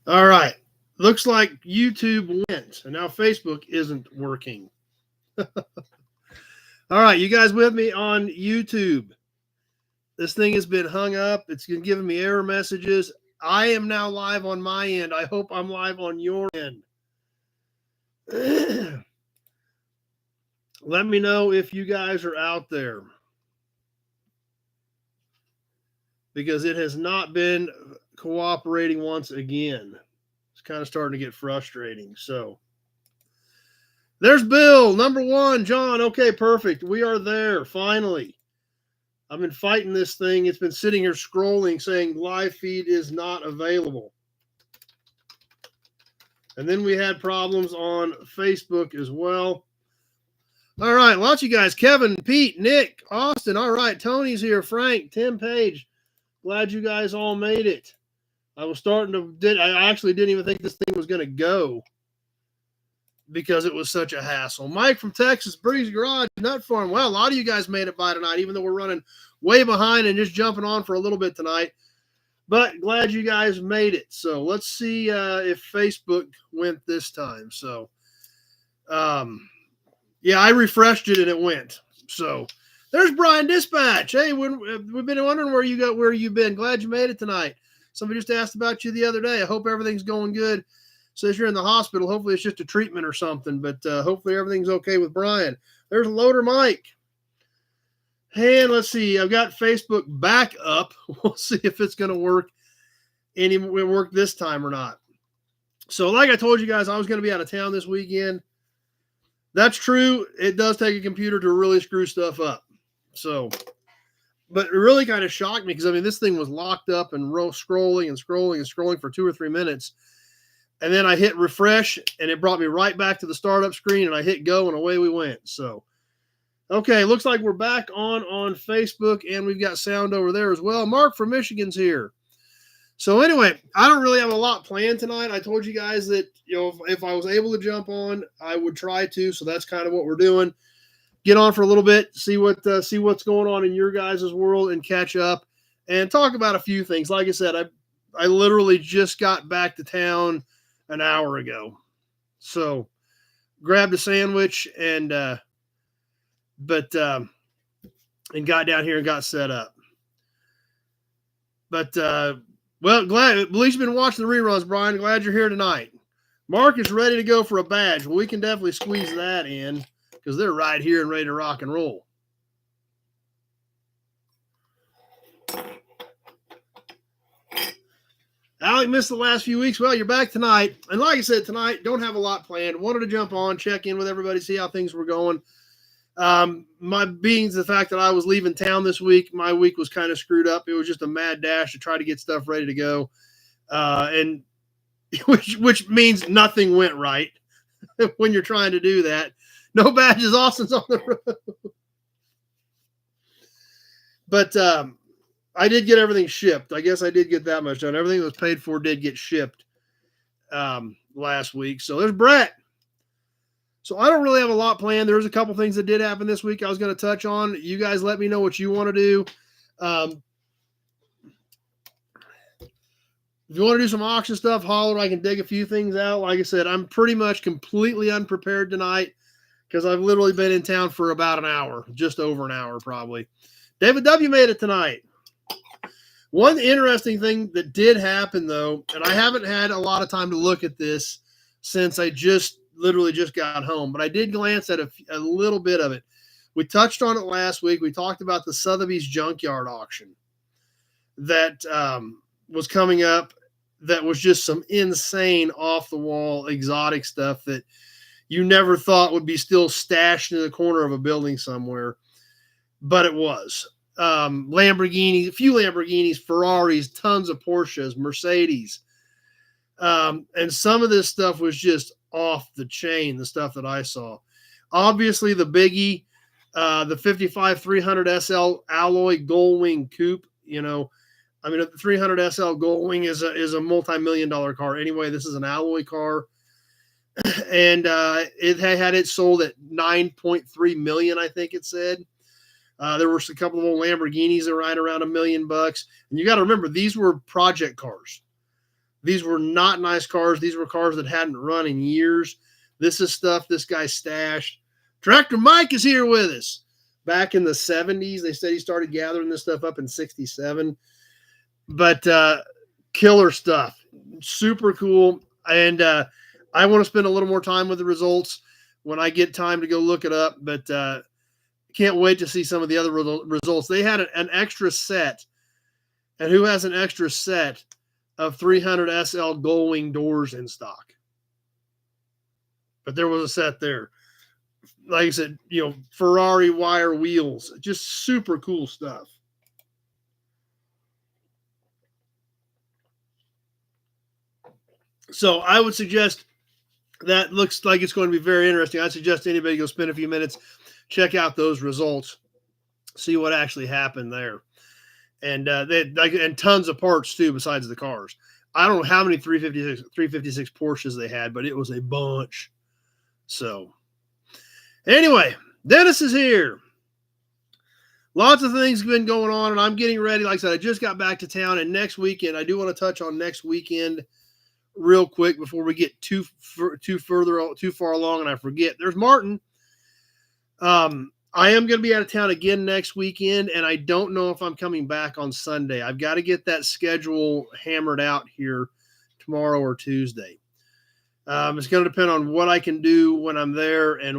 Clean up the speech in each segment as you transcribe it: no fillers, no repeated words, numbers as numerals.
All right. Looks like YouTube went, and now Facebook isn't working. All right, you guys with me on YouTube? This thing has been hung up. It's been giving me error messages. I am now live on my end. I hope I'm live on your end. Let me know if you guys are out there, because it has not been cooperating once again. It's kind of starting to get frustrating. So there's Bill, number one. John, okay, perfect. We are there, finally. I've been fighting this thing. It's been sitting here scrolling saying live feed is not available. And then we had problems on Facebook as well. All right, lots of you guys. Kevin, Pete, Nick, Austin. All right, Tony's here. Frank, Tim Page. Glad you guys all made it. I actually didn't even think this thing was going to go because it was such a hassle. Mike from Texas, Breeze Garage, Nut Farm. Well, a lot of you guys made it by tonight, even though we're running way behind and just jumping on for a little bit tonight. But glad you guys made it. So let's see if Facebook went this time. So, yeah, I refreshed it and it went. So there's Brian Dispatch. Hey, we've been wondering where you've been. Glad you made it tonight. Somebody just asked about you the other day. I hope everything's going good. Says you're in the hospital. Hopefully it's just a treatment or something, but hopefully everything's okay with Brian. There's Loader Mike. And let's see. I've got Facebook back up. We'll see if it's going to work this time or not. So like I told you guys, I was going to be out of town this weekend. That's true. It does take a computer to really screw stuff up. So, but it really kind of shocked me because, I mean, this thing was locked up and scrolling for 2 or 3 minutes. And then I hit refresh and it brought me right back to the startup screen and I hit go and away we went. So, okay, looks like we're back on Facebook and we've got sound over there as well. Mark from Michigan's here. So anyway, I don't really have a lot planned tonight. I told you guys that, if I was able to jump on, I would try to. So that's kind of what we're doing. Get on for a little bit, see what's going on in your guys' world and catch up and talk about a few things. Like I said, I literally just got back to town an hour ago. So grabbed a sandwich and got down here and got set up. But well, glad at least you've been watching the reruns, Brian. Glad you're here tonight. Mark is ready to go for a badge. Well, we can definitely squeeze that in because they're right here and ready to rock and roll. Alec missed the last few weeks. Well, you're back tonight. And like I said, tonight, don't have a lot planned. Wanted to jump on, check in with everybody, see how things were going. My being the fact that I was leaving town this week, my week was kind of screwed up. It was just a mad dash to try to get stuff ready to go. And which means nothing went right when you're trying to do that. No badges. Austin's on the road. But I did get everything shipped. I guess I did get that much done. Everything that was paid for did get shipped last week. So there's Brett. So I don't really have a lot planned. There's a couple things that did happen this week I was going to touch on. You guys let me know what you want to do. If you want to do some auction stuff, holler. I can dig a few things out. Like I said, I'm pretty much completely unprepared tonight because I've literally been in town for about an hour, just over an hour probably. David W. made it tonight. One interesting thing that did happen, though, and I haven't had a lot of time to look at this since I literally just got home, but I did glance at a little bit of it. We touched on it last week. We talked about the Sotheby's Junkyard auction that was coming up. That was just some insane off-the-wall exotic stuff that you never thought would be still stashed in the corner of a building somewhere, but it was. Lamborghinis, a few Lamborghinis, Ferraris, tons of Porsches, Mercedes. And some of this stuff was just off the chain, the stuff that I saw. Obviously, the biggie, the 55 300 SL alloy Gullwing coupe, the 300 SL Gullwing is a multi-million-dollar car. Anyway, this is an alloy car. And it had it sold at $9.3 million, I think it said. There were a couple of old Lamborghinis that were right around $1 million. And you got to remember, these were project cars. These were not nice cars. These were cars that hadn't run in years. This is stuff this guy stashed. Tractor Mike is here with us. Back in the 70s, they said he started gathering this stuff up in 67. But killer stuff. Super cool. And I want to spend a little more time with the results when I get time to go look it up. But can't wait to see some of the other results. They had an extra set. And who has an extra set of 300 SL Gullwing doors in stock? But there was a set there. Like I said, Ferrari wire wheels, just super cool stuff. So I would suggest that looks like it's going to be very interesting. I suggest anybody go spend a few minutes, check out those results, see what actually happened there. And and tons of parts too, besides the cars. I don't know how many 356 Porsches they had, but it was a bunch. So anyway, Dennis is here. Lots of things have been going on, and I'm getting ready. Like I said, I just got back to town, and next weekend, I do want to touch on next weekend real quick before we get too far along, and I forget. There's Martin. I am going to be out of town again next weekend, and I don't know if I'm coming back on Sunday. I've got to get that schedule hammered out here tomorrow or Tuesday. It's going to depend on what I can do when I'm there and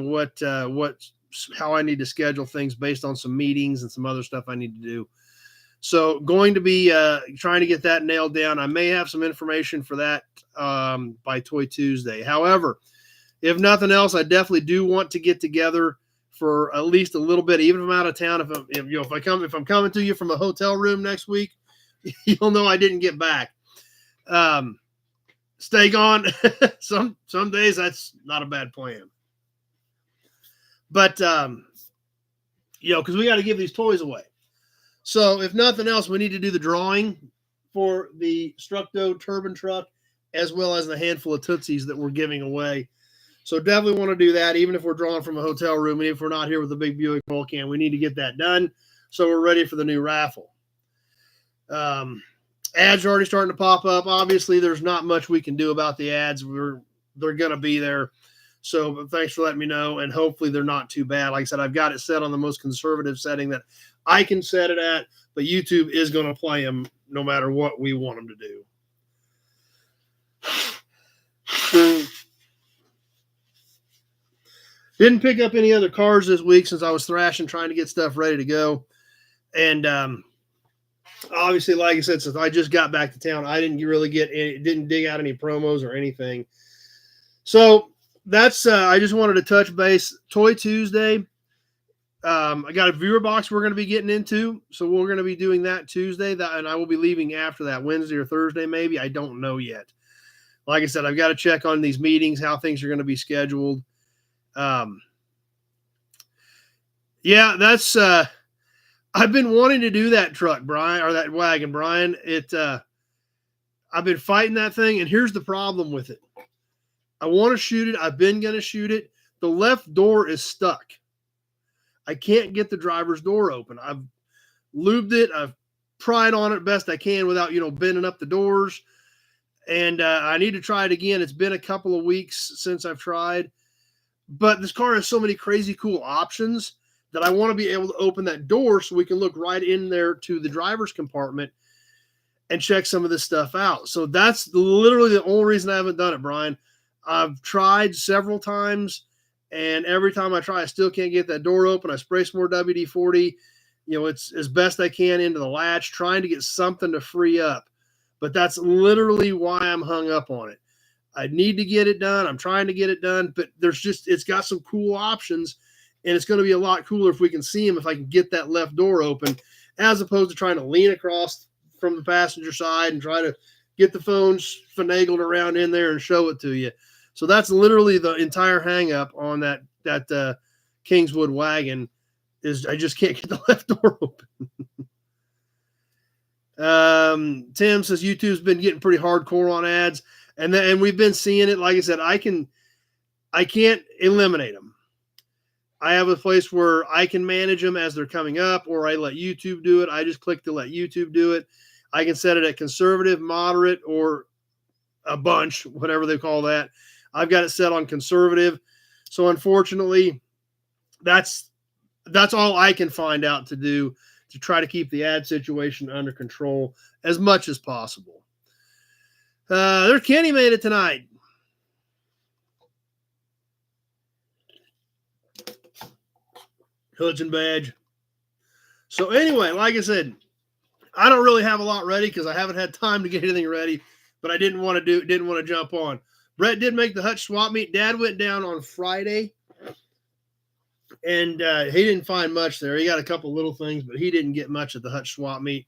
how I need to schedule things based on some meetings and some other stuff I need to do. So going to be trying to get that nailed down. I may have some information for that by Toy Tuesday. However, if nothing else, I definitely do want to get together for at least a little bit, even if I'm out of town. If I'm coming to you from a hotel room next week, you'll know I didn't get back. Stay gone. Some days that's not a bad plan. But because we got to give these toys away. So if nothing else, we need to do the drawing for the Structo turbine truck, as well as the handful of Tootsies that we're giving away. So definitely want to do that, even if we're drawing from a hotel room, and if we're not here with the big Buick Vulcan, we need to get that done so we're ready for the new raffle. Ads are already starting to pop up. Obviously, there's not much we can do about the ads. They're going to be there. So thanks for letting me know, and hopefully they're not too bad. Like I said, I've got it set on the most conservative setting that I can set it at, but YouTube is going to play them no matter what we want them to do. Didn't pick up any other cars this week since I was thrashing, trying to get stuff ready to go. And obviously, like I said, since I just got back to town, I didn't didn't dig out any promos or anything. So that's, I just wanted to touch base. Toy Tuesday. I got a viewer box we're going to be getting into. So we're going to be doing that Tuesday, and I will be leaving after that, Wednesday or Thursday, maybe. I don't know yet. Like I said, I've got to check on these meetings, how things are going to be scheduled. Yeah, that's, I've been wanting to do that truck, Brian, or that wagon, Brian. I've been fighting that thing, and here's the problem with it. I want to shoot it. I've been going to shoot it. The left door is stuck. I can't get the driver's door open. I've lubed it. I've pried on it best I can without, bending up the doors. And I need to try it again. It's been a couple of weeks since I've tried. But this car has so many crazy cool options that I want to be able to open that door so we can look right in there to the driver's compartment and check some of this stuff out. So that's literally the only reason I haven't done it, Brian. I've tried several times, and every time I try, I still can't get that door open. I spray some more WD-40. It's as best I can into the latch, trying to get something to free up. But that's literally why I'm hung up on it. I need to get it done. I'm trying to get it done, but it's got some cool options, and it's going to be a lot cooler if we can see them, if I can get that left door open, as opposed to trying to lean across from the passenger side and try to get the phone finagled around in there and show it to you. So that's literally the entire hang up on that Kingswood wagon, is I just can't get the left door open. Tim says YouTube's been getting pretty hardcore on ads. And we've been seeing it. Like I said, I can't eliminate them. I have a place where I can manage them as they're coming up, or I let YouTube do it. I just click to let YouTube do it. I can set it at conservative, moderate, or a bunch, whatever they call that. I've got it set on conservative. So unfortunately, that's all I can find out to do to try to keep the ad situation under control as much as possible. There's Kenny made it tonight. Hudson badge. So anyway, like I said, I don't really have a lot ready because I haven't had time to get anything ready, but I didn't want to jump on. Brett did make the Hutch swap meet. Dad went down on Friday, and he didn't find much there. He got a couple little things, but he didn't get much at the Hutch swap meet.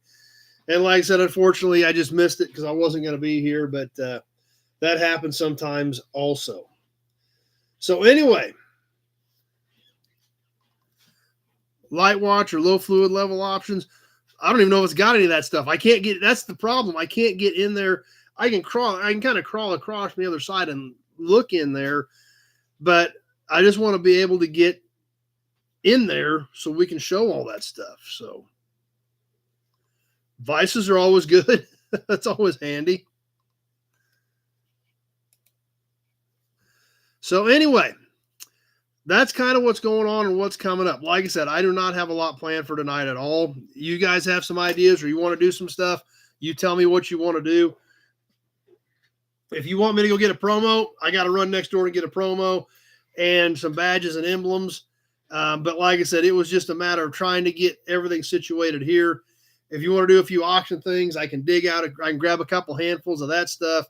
And like I said, unfortunately, I just missed it because I wasn't going to be here, but that happens sometimes also. So anyway, light watch or low fluid level options. I don't even know if it's got any of that stuff. I can't get, that's the problem. I can't get in there. I can kind of crawl across the other side and look in there, but I just want to be able to get in there so we can show all that stuff. So vices are always good. That's always handy. So anyway, that's kind of what's going on and what's coming up. Like I said, I do not have a lot planned for tonight at all. You guys have some ideas or you want to do some stuff, you tell me what you want to do. If you want me to go get a promo, I got to run next door and get a promo and some badges and emblems. But like I said, it was just a matter of trying to get everything situated here. If you want to do a few auction things, I can I can grab a couple handfuls of that stuff.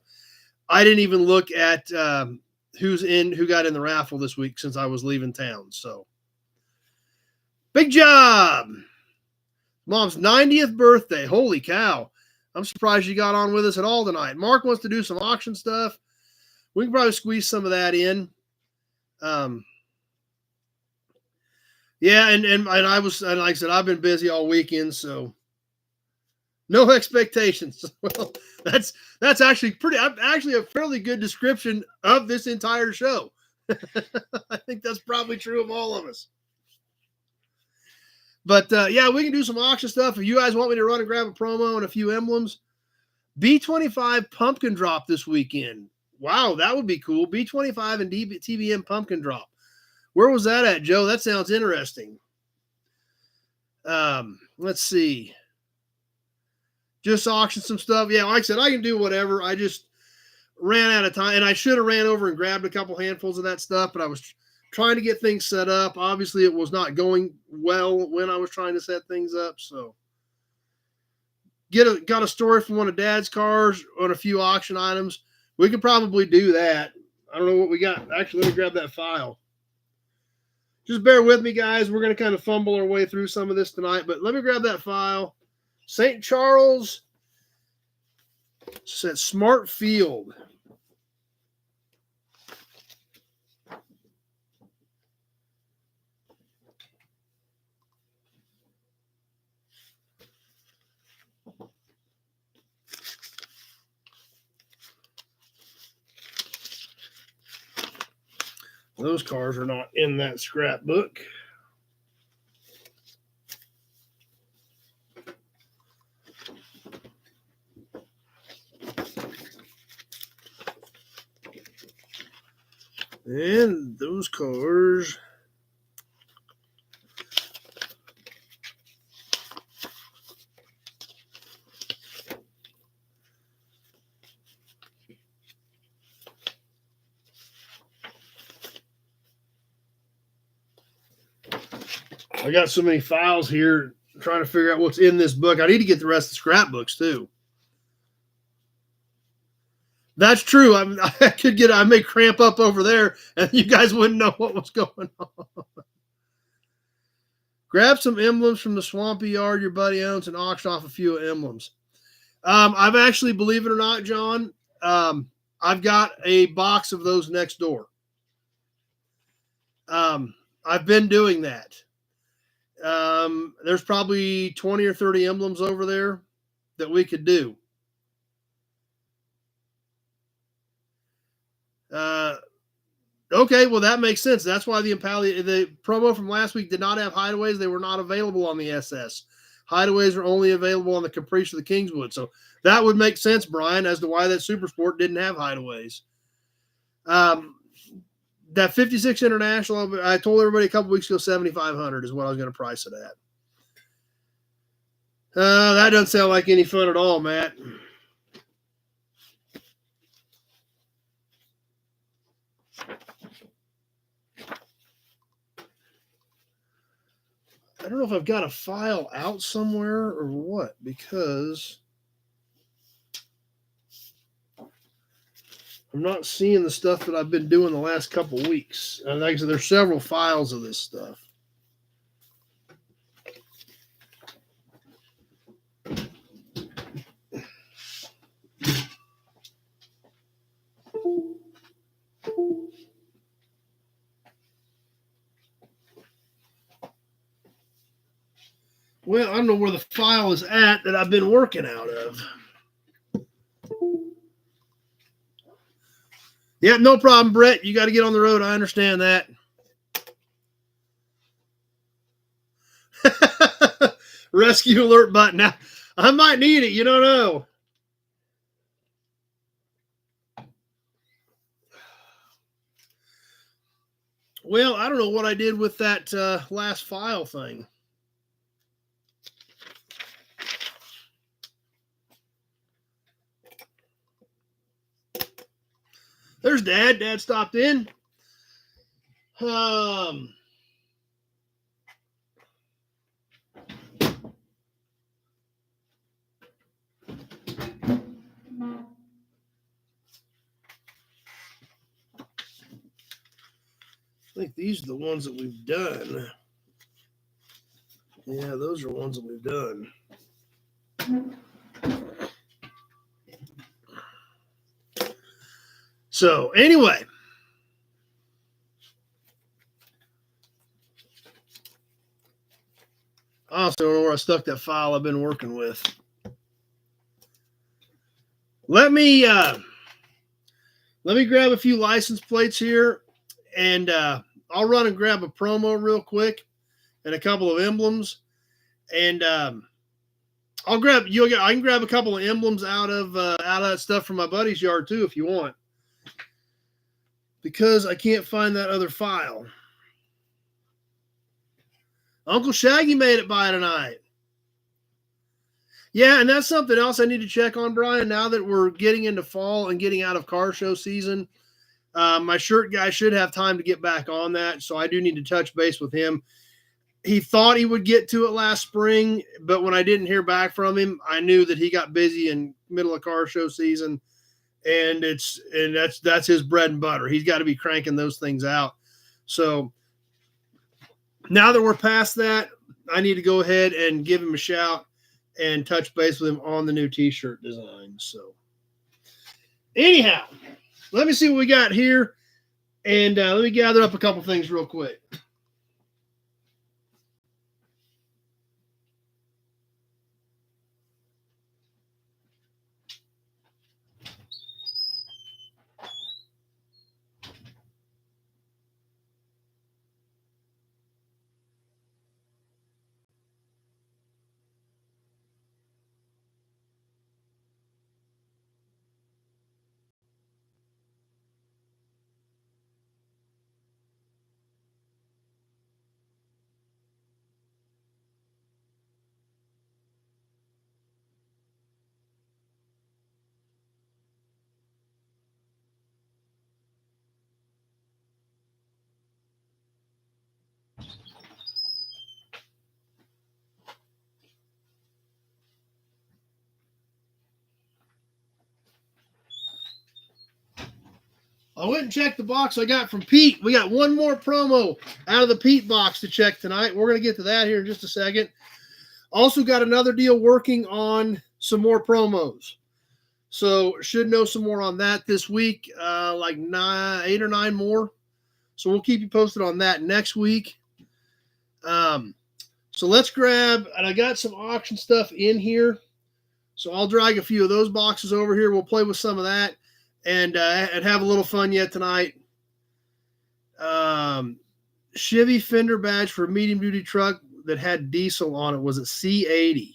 I didn't even look at who got in the raffle this week since I was leaving town. So big job. Mom's 90th birthday. Holy cow. I'm surprised you got on with us at all tonight. Mark wants to do some auction stuff. We can probably squeeze some of that in. Yeah, and like I said, I've been busy all weekend, so no expectations. Well, that's actually a fairly good description of this entire show. I think that's probably true of all of us. But yeah, we can do some auction stuff. If you guys want me to run and grab a promo and a few emblems, B25 pumpkin drop this weekend. Wow, that would be cool. B25 and TBM pumpkin drop. Where was that at, Joe? That sounds interesting. Let's see. Just auction some stuff. Yeah, like I said, I can do whatever. I just ran out of time, and I should have ran over and grabbed a couple handfuls of that stuff, but I was trying to get things set up. Obviously, it was not going well when I was trying to set things up. So, got a story from one of Dad's cars on a few auction items. We could probably do that. I don't know what we got. Actually, let me grab that file. Just bear with me, guys. We're going to kind of fumble our way through some of this tonight, but let me grab that file. St. Charles said Smart Field. Those cars are not in that scrapbook. And those cars. I got so many files here trying to figure out what's in this book. I need to get the rest of the scrapbooks too. That's true. I may cramp up over there and you guys wouldn't know what was going on. Grab some emblems from the swampy yard your buddy owns and auction off a few emblems. I've actually, believe it or not, John, I've got a box of those next door. I've been doing that. There's probably 20 or 30 emblems over there that we could do. Okay, well, that makes sense. That's why the promo from last week did not have hideaways. They were not available on the SS. Hideaways are only available on the Caprice or the Kingswood. So that would make sense, Brian, as to why that Super Sport didn't have hideaways. That 56 International, I told everybody a couple weeks ago, $7,500 is what I was going to price it at. That doesn't sound like any fun at all, Matt. I don't know if I've got a file out somewhere or what, because I'm not seeing the stuff that I've been doing the last couple weeks. And like I said, there's several files of this stuff. Well, I don't know where the file is at that I've been working out of. Yeah, no problem, Brett. You got to get on the road. I understand that. Rescue alert button. Now, I might need it. You don't know. Well, I don't know what I did with that last file thing. There's Dad. Dad stopped in. I think these are the ones that we've done. Yeah, those are ones that we've done. So, anyway. I also don't know where I stuck that file I've been working with. Let me grab a few license plates here, and I'll run and grab a promo real quick and a couple of emblems, and I can grab a couple of emblems out of that stuff from my buddy's yard too if you want, because I can't find that other file. Uncle Shaggy made it by tonight. Yeah, and that's something else I need to check on, Brian, now that we're getting into fall and getting out of car show season. My shirt guy should have time to get back on that, so I do need to touch base with him. He thought he would get to it last spring, but when I didn't hear back from him, I knew that he got busy in middle of car show season, and that's his bread and butter. He's got to be cranking those things out. So now that we're past that, I need to go ahead and give him a shout and touch base with him on the new t-shirt design. So anyhow, let me see what we got here, and let me gather up a couple things real quick. I went and checked the box I got from Pete. We got one more promo out of the Pete box to check tonight. We're going to get to that here in just a second. Also got another deal working on some more promos. So should know some more on that this week, like 8 or 9 more. So we'll keep you posted on that next week. So let's grab, and I got some auction stuff in here. So I'll drag a few of those boxes over here. We'll play with some of that. And have a little fun yet tonight. Chevy fender badge for medium duty truck. that had diesel on it was a C80.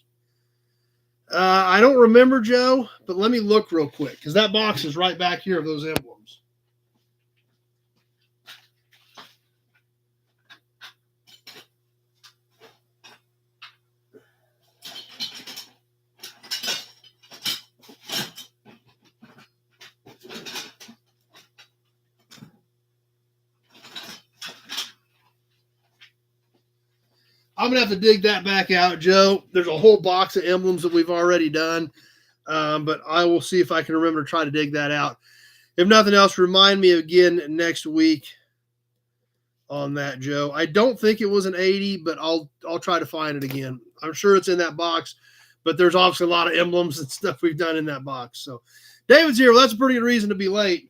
I don't remember, Joe, but let me look real quick because that box is right back here of those emblems. I'm going to have to dig that back out, Joe. There's a whole box of emblems that we've already done, but I will see if I can remember to try to dig that out. If nothing else, remind me again next week on that, Joe. I don't think it was an 80, but I'll try to find it again. I'm sure it's in that box, but there's obviously a lot of emblems and stuff we've done in that box. So David's here. Well, that's a pretty good reason to be late.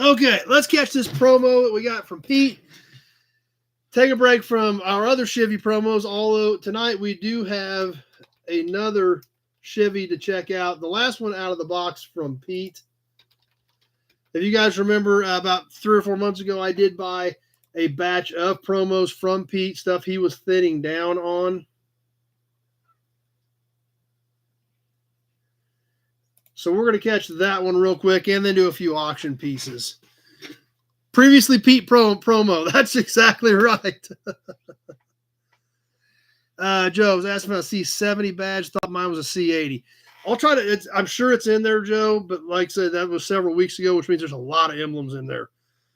Okay, let's catch this promo that we got from Pete. Take a break from our other Chevy promos, although tonight we do have another Chevy to check out. The last one out of the box from Pete. If you guys remember, about 3 or 4 months ago, I did buy a batch of promos from Pete, stuff he was thinning down on. So we're going to catch that one real quick and then do a few auction pieces. Previously Pete promo. That's exactly right. Joe was asking about a C70 badge. Thought mine was a C80. I'll try to, I'm sure it's in there, Joe, but like I said, that was several weeks ago, which means there's a lot of emblems in there.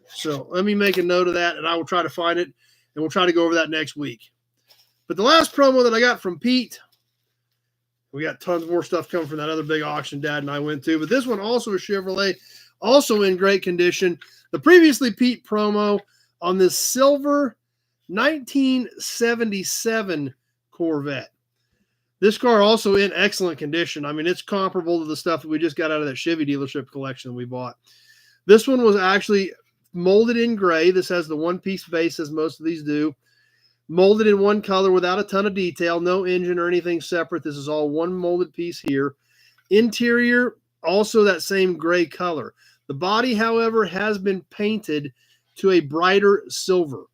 So let me make a note of that, and I will try to find it, and we'll try to go over that next week. But the last promo that I got from Pete, we got tons more stuff coming from that other big auction Dad and I went to. But this one also a Chevrolet, also in great condition. The previously Pete promo on this silver 1977 Corvette. This car also in excellent condition. I mean, it's comparable to the stuff that we just got out of that Chevy dealership collection we bought. This one was actually molded in gray. This has the one-piece base, as most of these do. Molded in one color without a ton of detail, no engine or anything separate. This is all one molded piece here. Interior, also that same gray color. The body, however, has been painted to a brighter silver.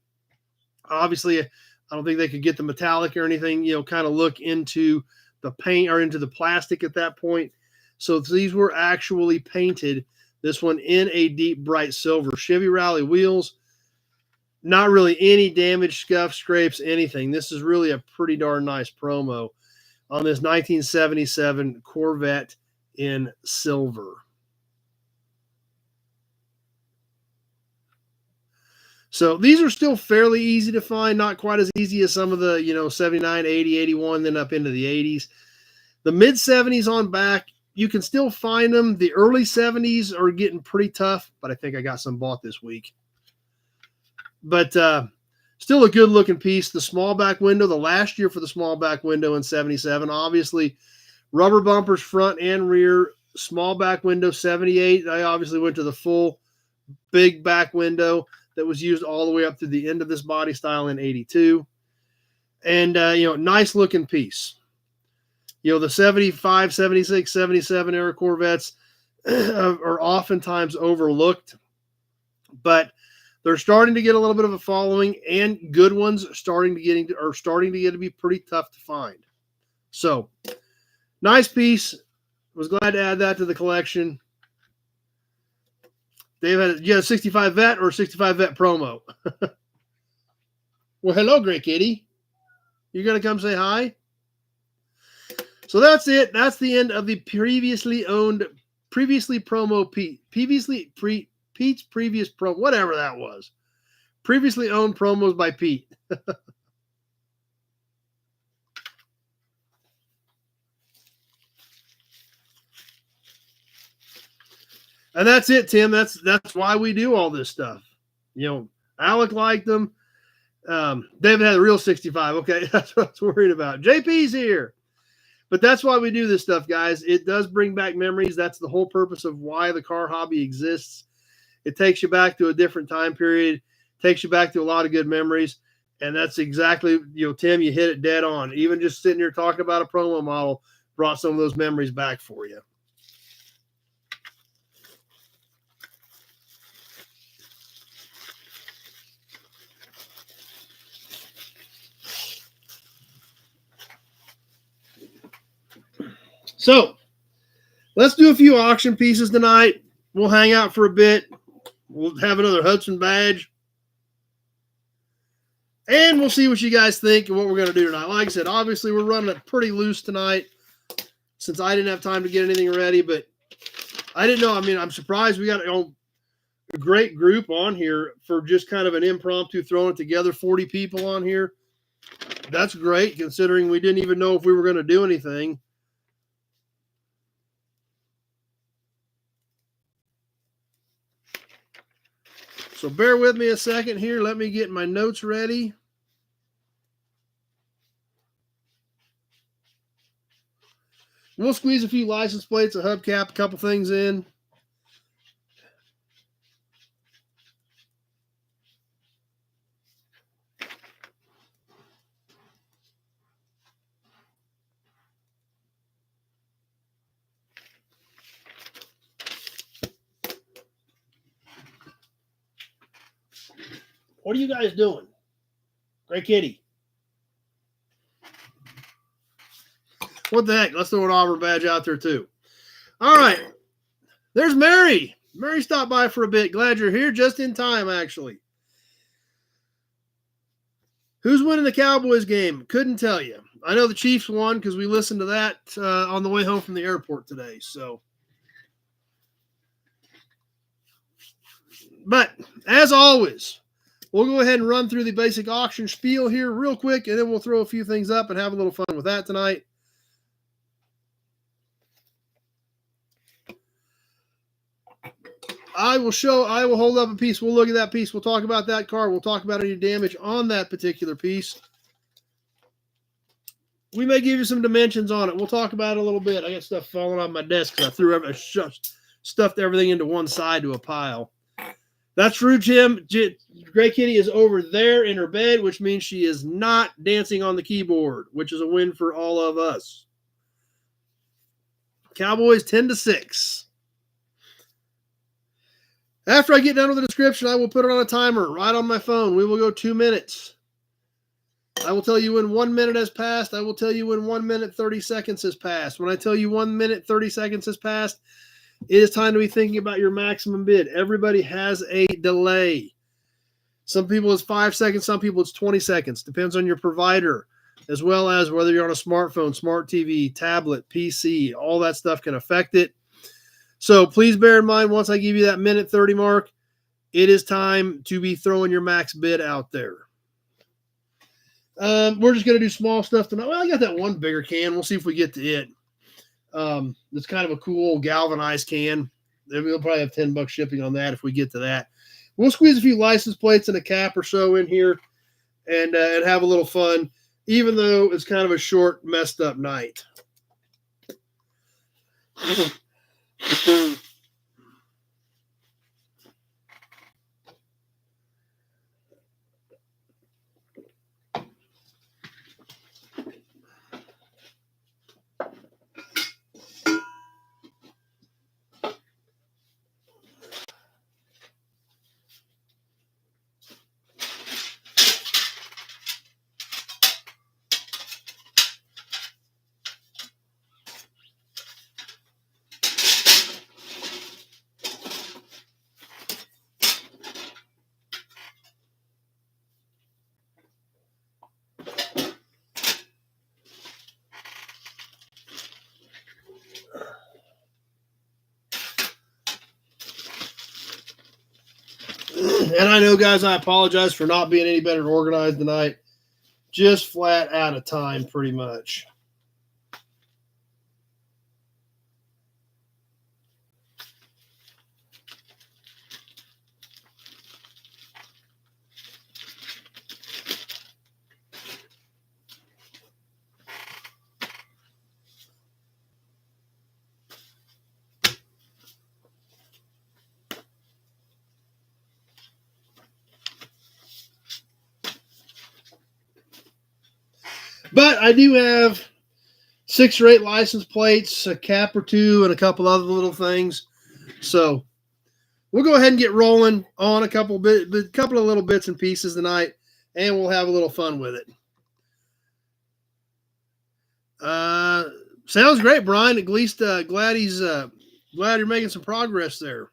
Obviously, I don't think they could get the metallic or anything, kind of look into the paint or into the plastic at that point. So these were actually painted, this one in a deep, bright silver. Chevy Rally wheels. Not really any damage, scuffs, scrapes, anything. This is really a pretty darn nice promo on this 1977 Corvette in silver. So these are still fairly easy to find, not quite as easy as some of the, 79, 80, 81, then up into the 80s. The mid-70s on back, you can still find them. The early 70s are getting pretty tough, but I think I got some bought this week. But still a good-looking piece. The small back window, the last year for the small back window in 77, obviously rubber bumpers front and rear, small back window 78. I obviously went to the full big back window that was used all the way up to the end of this body style in 82. And, nice-looking piece. The 75, 76, 77 era Corvettes are oftentimes overlooked, but they're starting to get a little bit of a following, and good ones are starting to get to be pretty tough to find. So, nice piece. Was glad to add that to the collection. Dave, you had a 65 Vet or a 65 Vet promo? Well, hello, Great Kitty. You gonna come say hi? So that's it. That's the end of the previously promo Pete. Pete's previous promo, whatever that was. Previously owned promos by Pete. And that's it, Tim. That's why we do all this stuff. You know, Alec liked them. David had a real 65. Okay, that's what I was worried about. JP's here. But that's why we do this stuff, guys. It does bring back memories. That's the whole purpose of why the car hobby exists. It takes you back to a different time period, takes you back to a lot of good memories. And that's exactly, Tim, you hit it dead on. Even just sitting here talking about a promo model brought some of those memories back for you. So let's do a few auction pieces tonight. We'll hang out for a bit. We'll have another Hudson badge. And we'll see what you guys think and what we're going to do tonight. Like I said, obviously we're running it pretty loose tonight since I didn't have time to get anything ready. But I didn't know. I mean, I'm surprised we got a great group on here for just kind of an impromptu throwing it together. 40 people on here. That's great considering we didn't even know if we were going to do anything. So bear with me a second here. Let me get my notes ready. We'll squeeze a few license plates, a hubcap, a couple things in. What are you guys doing? Great kitty. What the heck? Let's throw an Auburn badge out there too. All right. There's Mary. Mary stopped by for a bit. Glad you're here just in time, actually. Who's winning the Cowboys game? Couldn't tell you. I know the Chiefs won because we listened to that on the way home from the airport today. So, but as always, we'll go ahead and run through the basic auction spiel here real quick, and then we'll throw a few things up and have a little fun with that tonight. I will hold up a piece. We'll look at that piece. We'll talk about that car. We'll talk about any damage on that particular piece. We may give you some dimensions on it. We'll talk about it a little bit. I got stuff falling off my desk because I stuffed everything into one side to a pile. That's true, Jim. Gray Kitty is over there in her bed, which means she is not dancing on the keyboard, which is a win for all of us. Cowboys 10-6. After I get done with the description, I will put it on a timer right on my phone. We will go 2 minutes. I will tell you when 1 minute has passed. I will tell you when 1 minute, 30 seconds has passed. When I tell you 1 minute, 30 seconds has passed, it is time to be thinking about your maximum bid. Everybody has a delay. Some people it's 5 seconds. Some people it's 20 seconds. Depends on your provider, as well as whether you're on a smartphone, smart TV, tablet, PC. All that stuff can affect it. So please bear in mind, once I give you that minute 30 mark, it is time to be throwing your max bid out there. We're just going to do small stuff tonight. Well, I got that one bigger can. We'll see if we get to it. It's kind of a cool galvanized can. We'll probably have $10 shipping on that if we get to that. We'll squeeze a few license plates and a cap or so in here and have a little fun, even though it's kind of a short, messed up night. And I know, guys, I apologize for not being any better organized tonight. Just flat out of time, pretty much. But I do have 6 or 8 license plates, a cap or two, and a couple other little things. So we'll go ahead and get rolling on a couple of little bits and pieces tonight, and we'll have a little fun with it. Sounds great, Brian. At least glad you're making some progress there.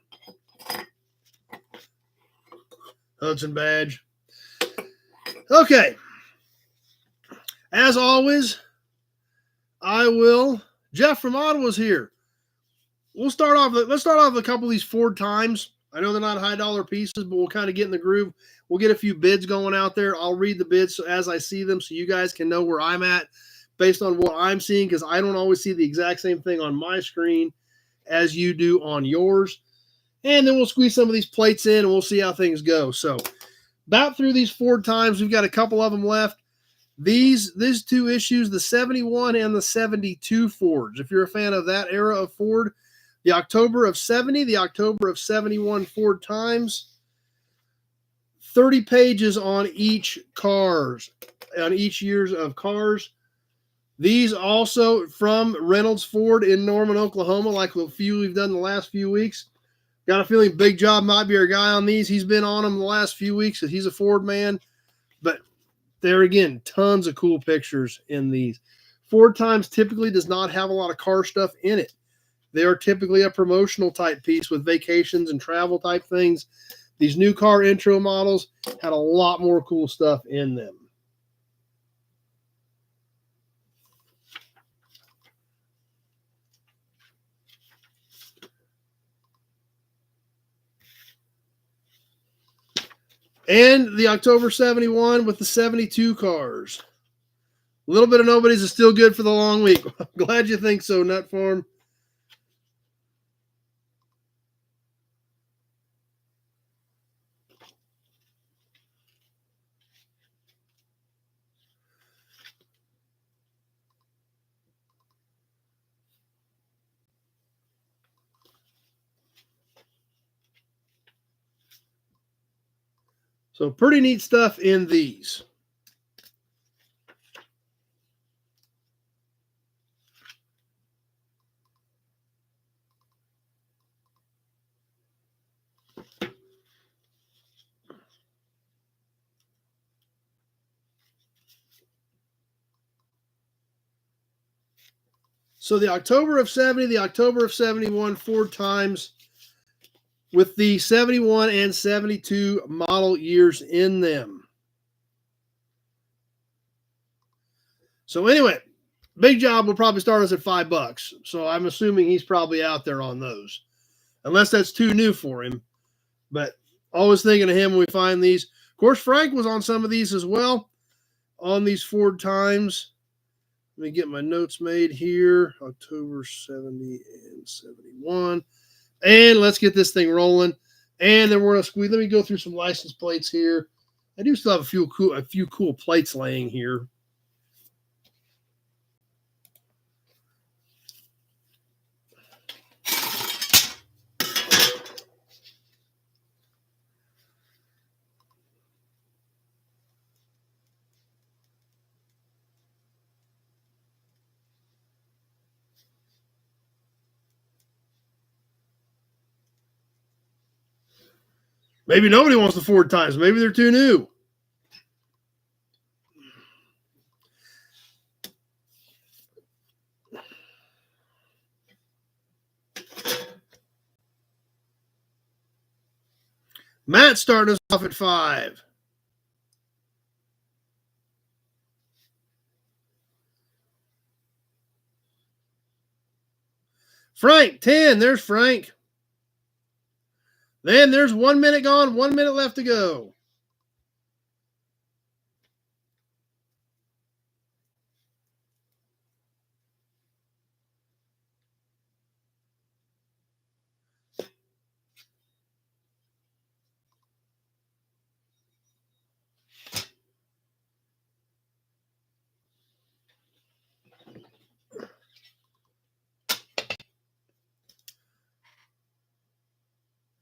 Hudson Badge. Okay. As always, Jeff from Ottawa's here. Let's start off with a couple of these Ford Times. I know they're not high dollar pieces, but we'll kind of get in the groove. We'll get a few bids going out there. I'll read the bids as I see them so you guys can know where I'm at based on what I'm seeing, because I don't always see the exact same thing on my screen as you do on yours. And then we'll squeeze some of these plates in and we'll see how things go. So about through these Ford Times, we've got a couple of them left. These 2 issues, the 71 and the 72 Fords. If you're a fan of that era of Ford, the October of 70, the October of 71 Ford Times, 30 pages on each years of cars. These also from Reynolds Ford in Norman, Oklahoma, like a few we've done the last few weeks. Got a feeling Big Job might be our guy on these. He's been on them the last few weeks because he's a Ford man. But there again, tons of cool pictures in these. Ford Times typically does not have a lot of car stuff in it. They are typically a promotional type piece with vacations and travel type things. These new car intro models had a lot more cool stuff in them. And the October 71 with the 72 cars. A little bit of nobody's is still good for the long week. I'm glad you think so, Nut Farm. So pretty neat stuff in these. So the October of 70, the October of 71 Ford Times with the 71 and 72 model years in them. So anyway, Big Job will probably start us at $5. So I'm assuming he's probably out there on those. Unless that's too new for him. But always thinking of him when we find these. Of course, Frank was on some of these as well. On these Ford Times. Let me get my notes made here. October 70 and 71. And let's get this thing rolling. And then we're going to squeeze. Let me go through some license plates here. I do still have a few cool plates laying here. Maybe nobody wants the Ford Times. Maybe they're too new. Matt's starting us off at 5. Frank, 10. There's Frank. Then there's 1 minute gone, 1 minute left to go.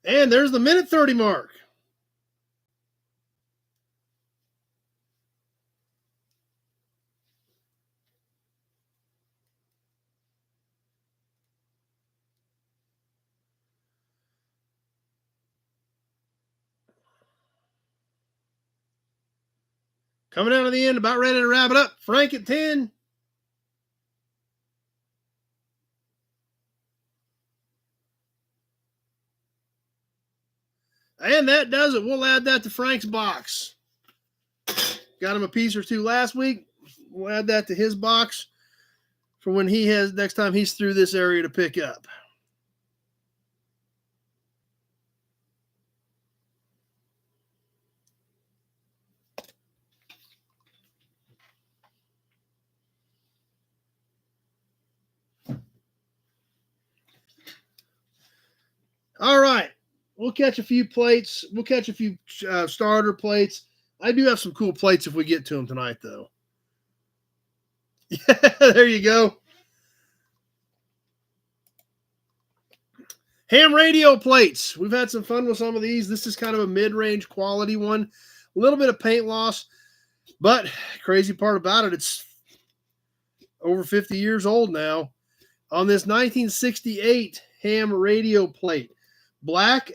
And there's the minute 30 mark. Coming down to the end, about ready to wrap it up. Frank at 10. And that does it. We'll add that to Frank's box. Got him a piece or two last week. We'll add that to his box for when he has, next time he's through this area to pick up. All right. We'll catch a few plates. We'll catch a few starter plates. I do have some cool plates if we get to them tonight, though. Yeah, there you go. Ham radio plates. We've had some fun with some of these. This is kind of a mid-range quality one. A little bit of paint loss, but crazy part about it, it's over 50 years old now. On this 1968 ham radio plate, black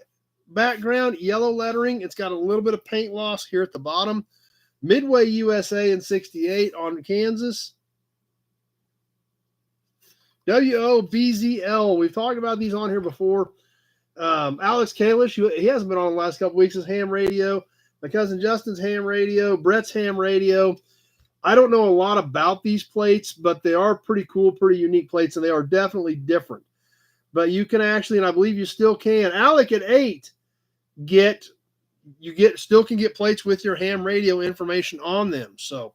background, yellow lettering. It's got a little bit of paint loss here at the bottom. Midway USA in 68 on Kansas. WOBZL. We've talked about these on here before. Alex Kalish, he hasn't been on the last couple weeks, is ham radio. My cousin Justin's ham radio. Brett's ham radio. I don't know a lot about these plates, but they are pretty cool, pretty unique plates, and they are definitely different. But you can actually, and I believe you still can. Alec at 8, still can get plates with your ham radio information on them. So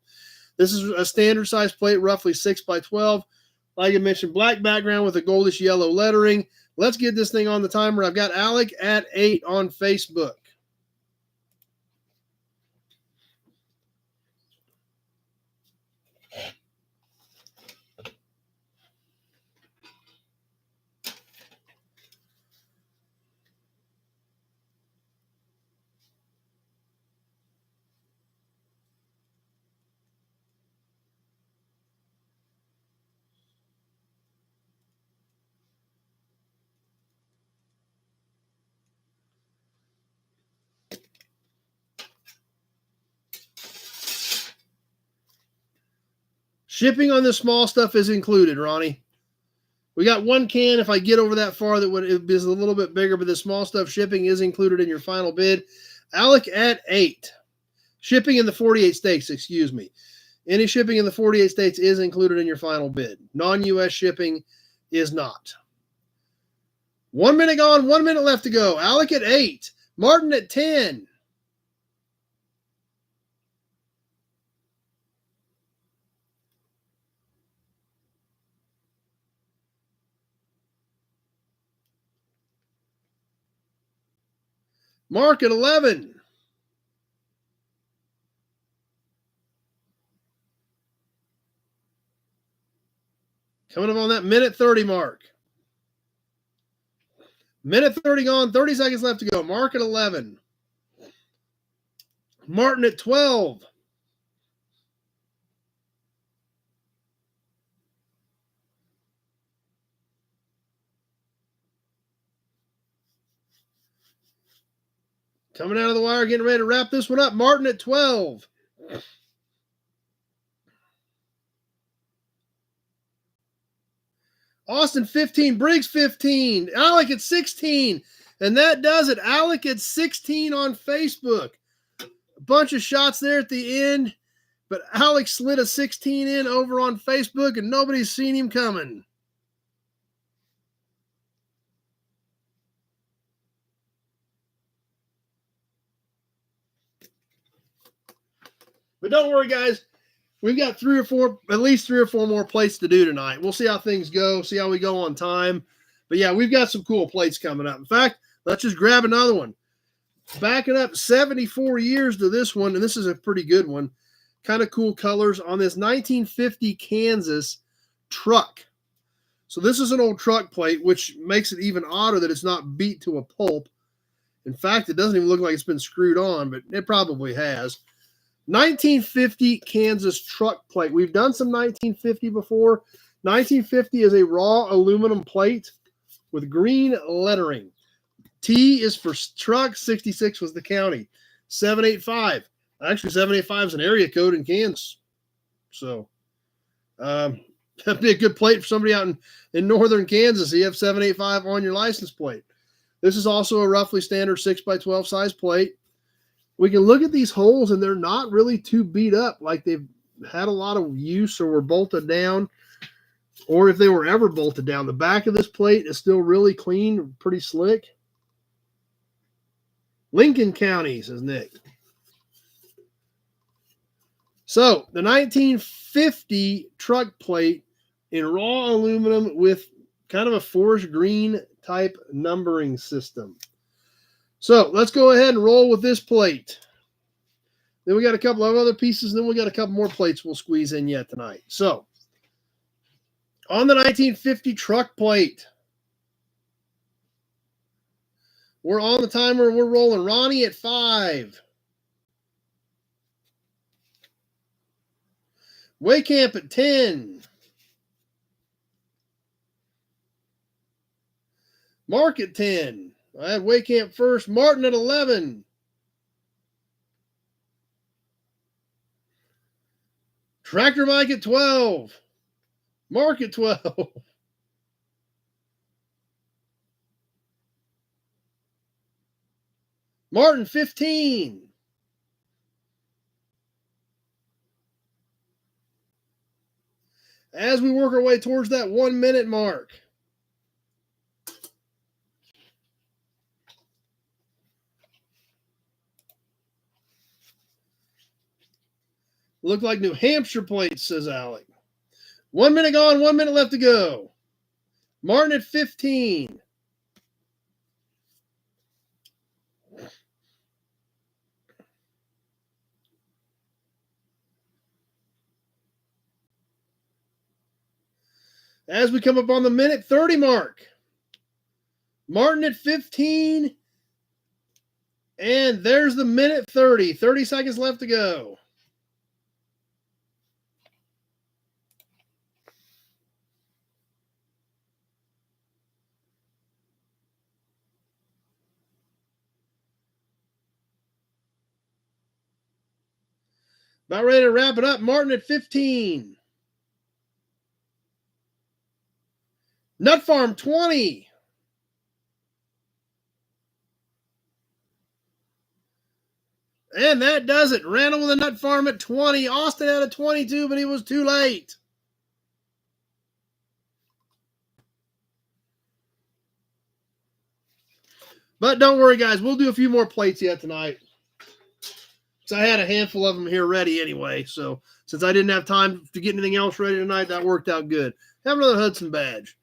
this is a standard size plate, roughly 6 by 12. Like I mentioned, black background with a goldish yellow lettering. Let's get this thing on the timer. I've got Alec at 8 on Facebook. Shipping on this small stuff is included, Ronnie. We got one can. If I get over that far, that would be a little bit bigger, but the small stuff shipping is included in your final bid. Alec at 8. Shipping in the 48 states, excuse me. Any shipping in the 48 states is included in your final bid. Non-U.S. shipping is not. 1 minute gone, 1 minute left to go. Alec at 8. Martin at 10. Mark at 11. Coming up on that minute 30 mark. Minute 30 gone, 30 seconds left to go. Mark at 11. Martin at 12. Coming out of the wire, getting ready to wrap this one up. Martin at 12. Austin 15. Briggs 15. Alec at 16. And that does it. Alec at 16 on Facebook. A bunch of shots there at the end. But Alec slid a 16 in over on Facebook, and nobody's seen him coming. But don't worry, guys. We've got at least three or four more plates to do tonight. We'll see how things go, see how we go on time. But yeah, we've got some cool plates coming up. In fact, let's just grab another one. Backing up 74 years to this one, and this is a pretty good one. Kind of cool colors on this 1950 Kansas truck. So this is an old truck plate, which makes it even odder that it's not beat to a pulp. In fact, it doesn't even look like it's been screwed on, but it probably has. 1950 Kansas truck plate. We've done some 1950 before. 1950 is a raw aluminum plate with green lettering. T is for truck. 66 was the county. 785. Actually, 785 is an area code in Kansas. So that'd be a good plate for somebody out in northern Kansas. You have 785 on your license plate. This is also a roughly standard 6x12 size plate. We can look at these holes, and they're not really too beat up, like they've had a lot of use or were bolted down, or if they were ever bolted down. The back of this plate is still really clean, pretty slick. Lincoln County, says Nick. So the 1950 truck plate in raw aluminum with kind of a forest green type numbering system. So let's go ahead and roll with this plate. Then we got a couple of other pieces, and then we got a couple more plates we'll squeeze in yet tonight. So on the 1950 truck plate, we're on the timer. We're rolling. Ronnie at 5. Waycamp at 10. Mark at 10. I had Waycamp first. Martin at 11. Tractor Mike at 12. Mark at 12. Martin 15. As we work our way towards that 1 minute mark, look like New Hampshire plates, says Alec. 1 minute gone, 1 minute left to go. Martin at 15. As we come up on the minute 30 mark, Martin at 15. And there's the minute 30. 30 seconds left to go. About ready to wrap it up. Martin at 15. Nut Farm 20. And that does it. Randall with a Nut Farm at 20. Austin had a 22, but he was too late. But don't worry, guys. We'll do a few more plates yet tonight. So I had a handful of them here ready anyway. So since I didn't have time to get anything else ready tonight, that worked out good. Have another Hudson badge.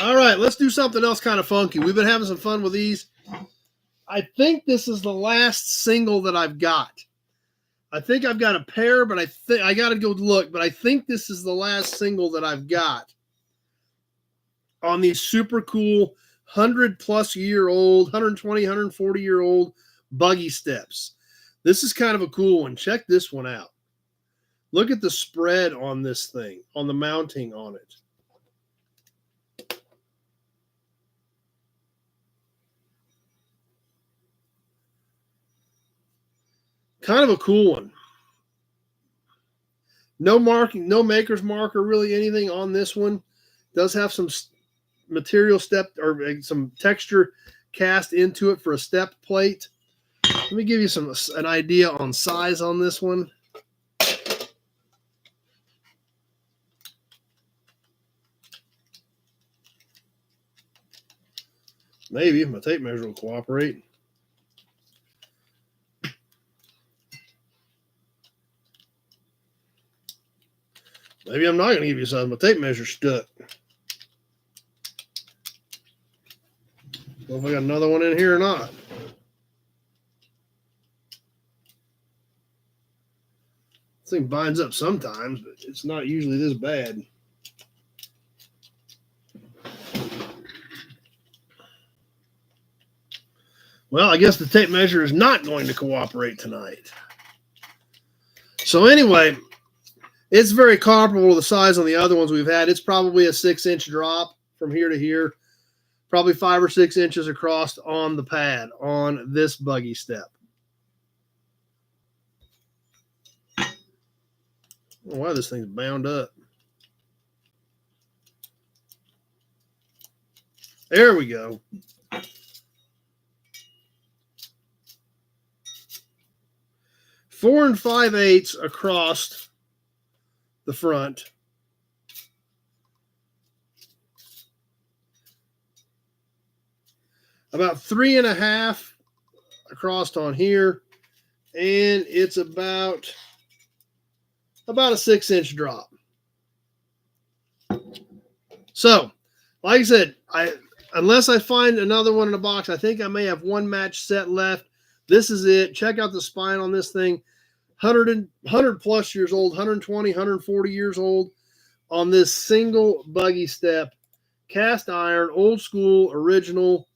All right, let's do something else kind of funky. We've been having some fun with these. I think this is the last single that I've got. I think I've got a pair, but I got to go look. But I think this is the last single that I've got on these super cool 100-plus-year-old, 120, 140-year-old buggy steps. This is kind of a cool one. Check this one out. Look at the spread on this thing, on the mounting on it. Kind of a cool one. No marking, no maker's mark or really anything on this one. Does have some material step or some texture cast into it for a step plate. Let me give you an idea on size on this one. Maybe if my tape measure will cooperate. Maybe I'm not going to give you size. My tape measure stuck. Well, if I got another one in here or not. This thing binds up sometimes, but it's not usually this bad. Well, I guess the tape measure is not going to cooperate tonight. So anyway, it's very comparable to the size on the other ones we've had. It's probably a 6-inch drop from here to here, probably 5 or 6 inches across on the pad on this buggy step. I don't know why this thing's bound up. There we go. Four and 5/8 across the front. About 3.5 across on here. And it's about a 6-inch drop. So, like I said, unless I find another one in the box, I think I may have one match set left. This is it. Check out the spine on this thing. 100 plus years old, 120, 140 years old on this single buggy step. Cast iron, old school, original,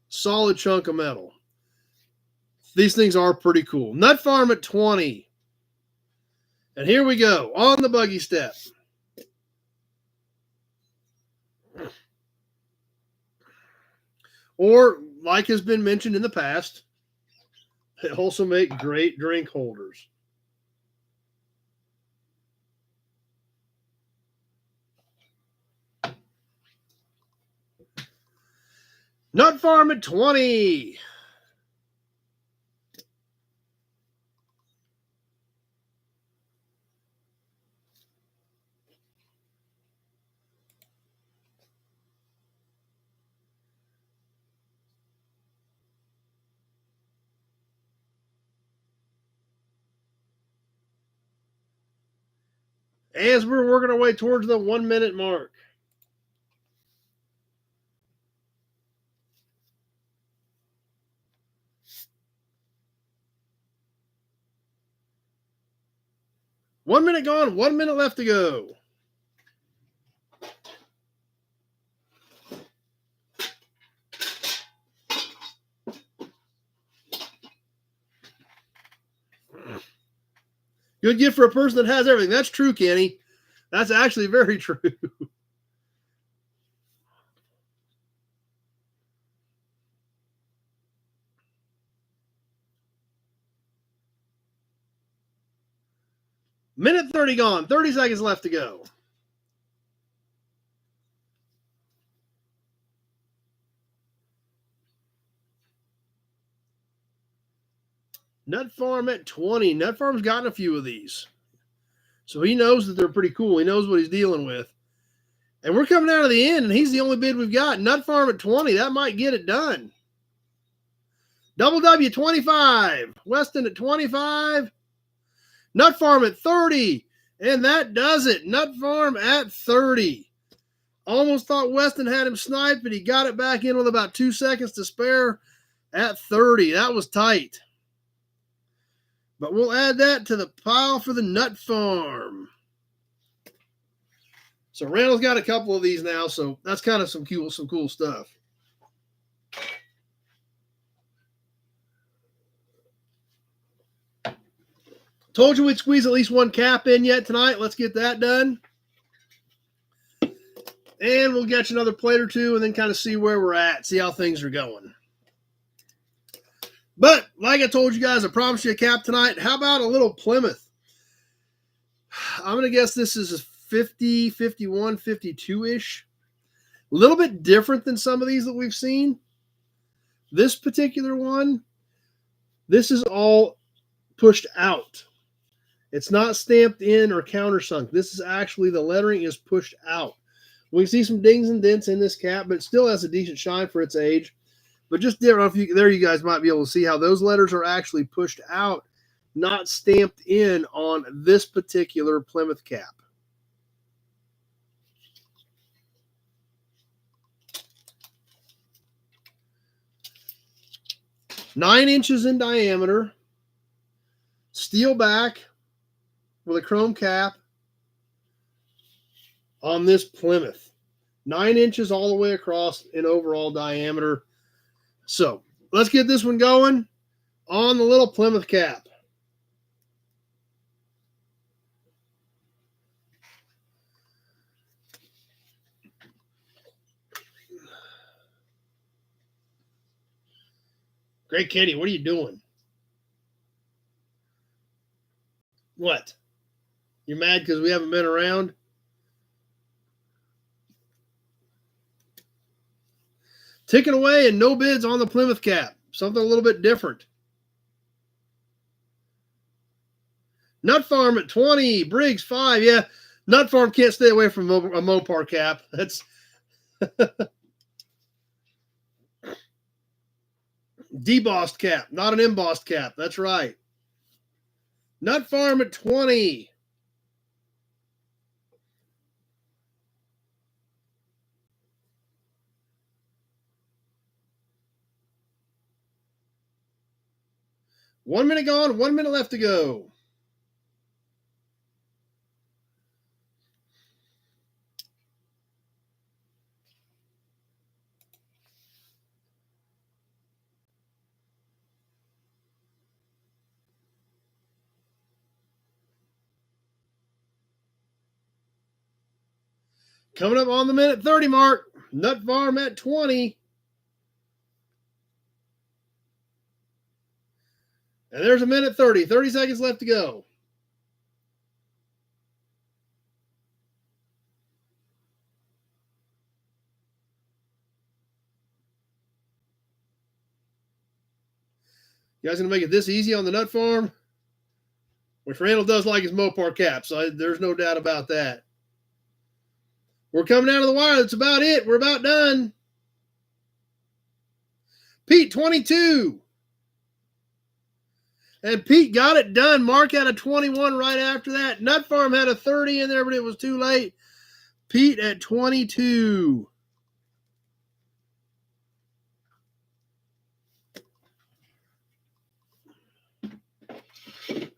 solid chunk of metal. These things are pretty cool. Nut Farm at 20. And here we go on the buggy step. Or, like has been mentioned in the past, they also make great drink holders. Nut Farm at 20. As we're working our way towards the 1 minute mark. One minute gone, 1 minute left to go. Good gift for a person that has everything. That's true, Kenny. That's actually very true. Minute 30 gone. 30 seconds left to go. Nut Farm at 20. Nut Farm's gotten a few of these. So he knows that they're pretty cool. He knows what he's dealing with. And we're coming out of the end, and he's the only bid we've got. Nut Farm at 20. That might get it done. Double W 25. Weston at 25. Nut Farm at 30. And that does it. Nut Farm at 30. Almost thought Weston had him sniped, but he got it back in with about 2 seconds to spare at 30. That was tight. But we'll add that to the pile for the Nut Farm. So Randall's got a couple of these now, so that's kind of some cool stuff. Told you we'd squeeze at least one cap in yet tonight. Let's get that done. And we'll get you another plate or two and then kind of see where we're at, see how things are going. But, like I told you guys, I promised you a cap tonight. How about a little Plymouth? I'm going to guess this is 50, 51, 52-ish. A little bit different than some of these that we've seen. This particular one, this is all pushed out. It's not stamped in or countersunk. This is actually, the lettering is pushed out. We can see some dings and dents in this cap, but it still has a decent shine for its age. But just there, you guys might be able to see how those letters are actually pushed out, not stamped in on this particular Plymouth cap. Nine inches in diameter, steel back with a chrome cap on this Plymouth. 9 inches all the way across in overall diameter. So let's get this one going on the little Plymouth cap. Great Kitty, what are you doing? What? You're mad because we haven't been around? Ticket away and no bids on the Plymouth Cap. Something a little bit different. Nut Farm at 20. Briggs 5. Yeah, Nut Farm can't stay away from a Mopar cap. That's debossed cap, not an embossed cap. That's right. Nut Farm at 20. One minute gone, 1 minute left to go. Coming up on the minute 30 mark, Nut Farm at 20. And there's a minute 30. 30 seconds left to go. You guys going to make it this easy on the Nut Farm? Which Randall does like his Mopar cap, so there's no doubt about that. We're coming down to the wire. That's about it. We're about done. Pete, 22. And Pete got it done. Mark had a 21 right after that. Nut Farm had a 30 in there, but it was too late. Pete at 22.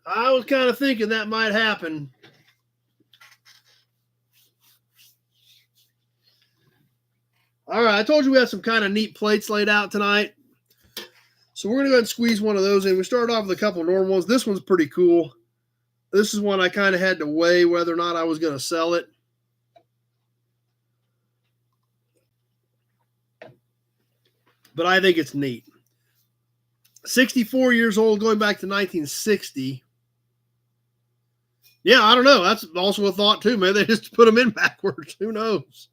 I was kind of thinking that might happen. All right, I told you we had some kind of neat plates laid out tonight. So we're going to go ahead and squeeze one of those in. We started off with a couple of normal ones. This one's pretty cool. This is one I kind of had to weigh whether or not I was going to sell it. But I think it's neat. 64 years old, going back to 1960. Yeah, I don't know. That's also a thought, too. Maybe they just put them in backwards. Who knows?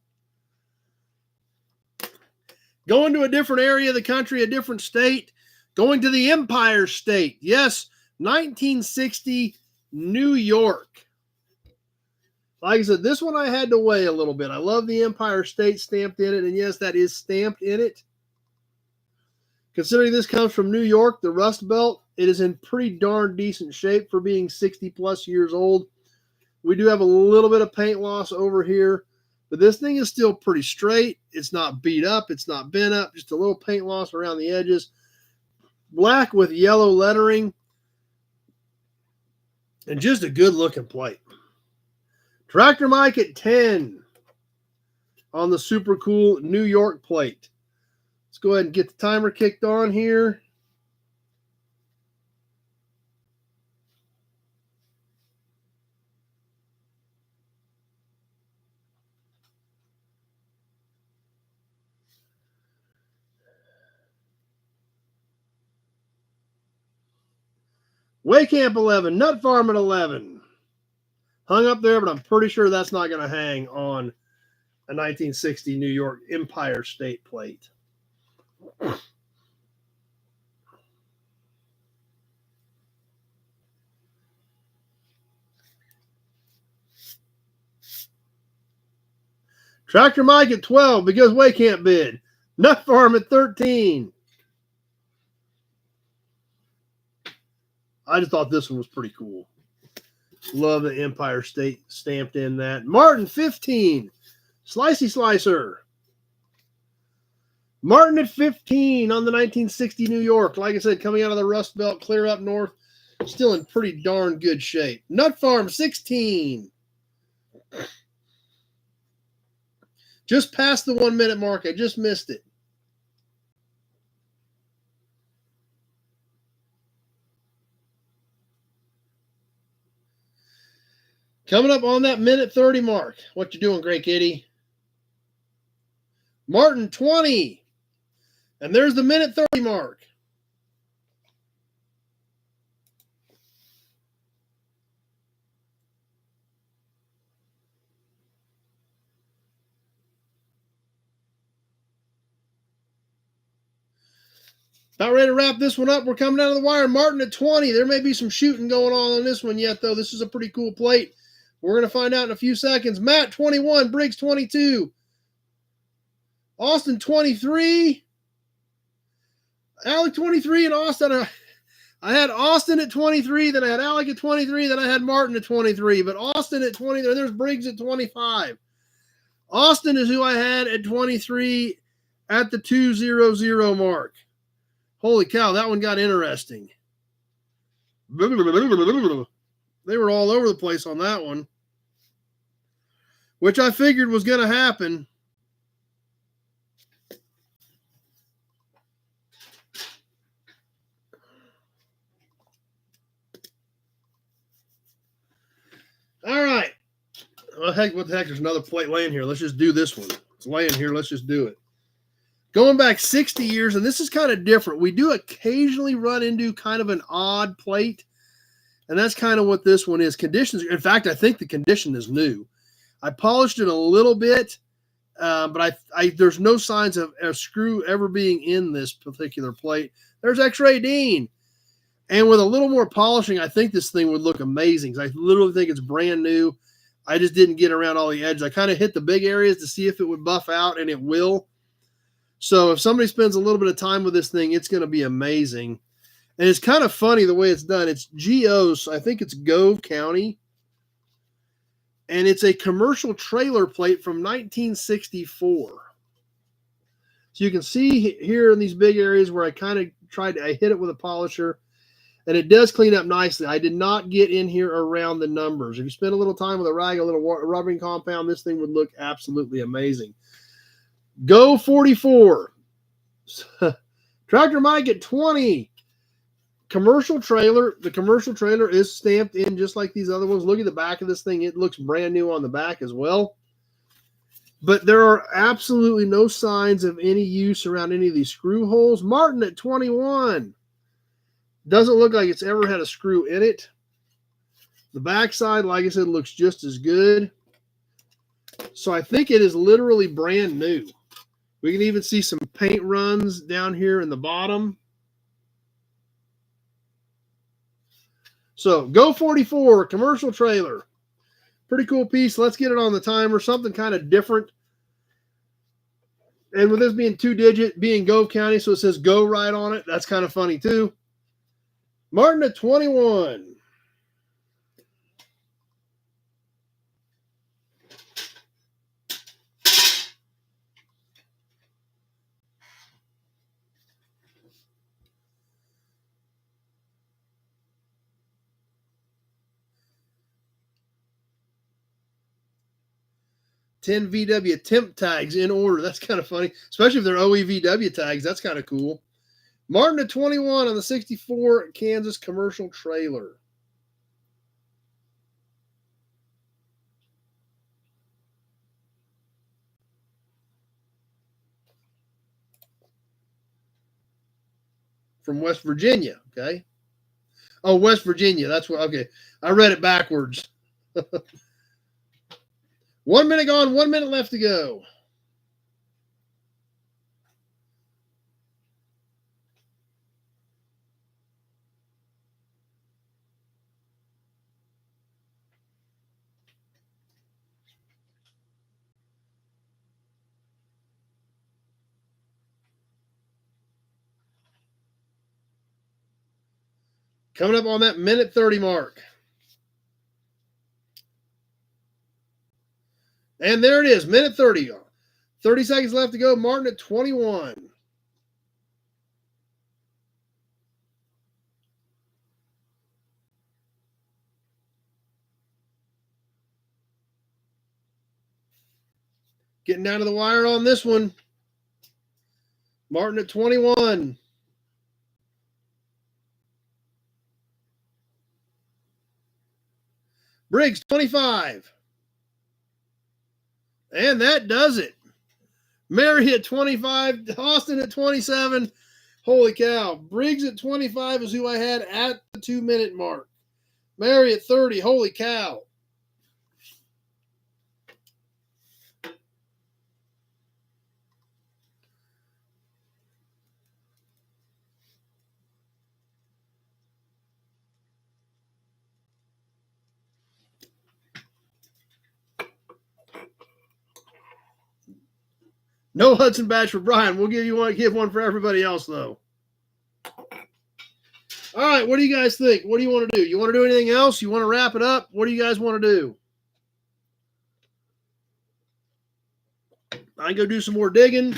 Going to a different area of the country, a different state. Going to the Empire State. Yes, 1960, New York. Like I said, this one I had to weigh a little bit. I love the Empire State stamped in it. And yes, that is stamped in it. Considering this comes from New York, the Rust Belt, it is in pretty darn decent shape for being 60-plus years old. We do have a little bit of paint loss over here, but this thing is still pretty straight. It's not beat up. It's not bent up. Just a little paint loss around the edges. Black with yellow lettering. And just a good-looking plate. Tractor Mike at 10 on the super cool New York plate. Let's go ahead and get the timer kicked on here. Waycamp 11, Nut Farm at 11. Hung up there, but I'm pretty sure that's not going to hang on a 1960 New York Empire State plate. Tractor Mike at 12 because Waycamp bid. Nut Farm at 13. I just thought this one was pretty cool. Love the Empire State stamped in that. Martin, 15. Slicey Slicer. Martin at 15 on the 1960 New York. Like I said, coming out of the Rust Belt, clear up north. Still in pretty darn good shape. Nut Farm, 16. Just past the 1 minute mark. I just missed it. Coming up on that minute 30 mark. What you doing, Great Kitty? Martin, 20. And there's the minute 30 mark. About ready to wrap this one up. We're coming down to the wire. Martin at 20. There may be some shooting going on this one yet, though. This is a pretty cool plate. We're going to find out in a few seconds. Matt, 21. Briggs, 22. Austin, 23. Alec, 23. And Austin, I had Austin at 23. Then I had Alec at 23. Then I had Martin at 23. But Austin at 20. There's Briggs at 25. Austin is who I had at 23 at the 200 mark. Holy cow, that one got interesting. They were all over the place on that one, which I figured was going to happen. All right. Well, heck, what the heck? There's another plate laying here. Let's just do this one. It's laying here. Let's just do it. Going back 60 years, and this is kind of different. We do occasionally run into kind of an odd plate, and that's kind of what this one is. Conditions. In fact, I think the condition is new. I polished it a little bit, but there's no signs of a screw ever being in this particular plate. There's X-Ray Dean. And with a little more polishing, I think this thing would look amazing. I literally think it's brand new. I just didn't get around all the edges. I kind of hit the big areas to see if it would buff out, and it will. So if somebody spends a little bit of time with this thing, it's going to be amazing. And it's kind of funny the way it's done. It's GOs. I think it's Gove County. And it's a commercial trailer plate from 1964. So you can see here in these big areas where I kind of I hit it with a polisher. And it does clean up nicely. I did not get in here around the numbers. If you spend a little time with a rag, a little rubbing compound, this thing would look absolutely amazing. Go 44. Tractor Mike at 20. Commercial trailer. The commercial trailer is stamped in just like these other ones. Look at the back of this thing. It looks brand new on the back as well. But there are absolutely no signs of any use around any of these screw holes. Martin at 21. Doesn't look like it's ever had a screw in it. The backside, like I said, looks just as good. So I think it is literally brand new. We can even see some paint runs down here in the bottom. So Go 44, commercial trailer. Pretty cool piece. Let's get it on the timer. Something kind of different. And with this being 2-digit, being Gove County, so it says Go right on it. That's kind of funny too. Martin at 21. $10 VW temp tags in order. That's kind of funny, especially if they're OEVW tags. That's kind of cool. Martin at 21 on the 64 Kansas commercial trailer. From West Virginia, okay? Oh, West Virginia. That's what, okay. I read it backwards. 1 minute gone, 1 minute left to go. Coming up on that minute 30 mark. And there it is, minute 30. 30 seconds left to go. Martin at 21. Getting down to the wire on this one. Martin at 21. Briggs, 25. And that does it. Mary at 25. Austin at 27. Holy cow. Briggs at 25 is who I had at the 2 minute mark. Mary at 30. Holy cow. No Hudson badge for Brian. We'll give one for everybody else, though. All right, what do you guys think? What do you want to do? You want to do anything else? You want to wrap it up? What do you guys want to do? I can go do some more digging.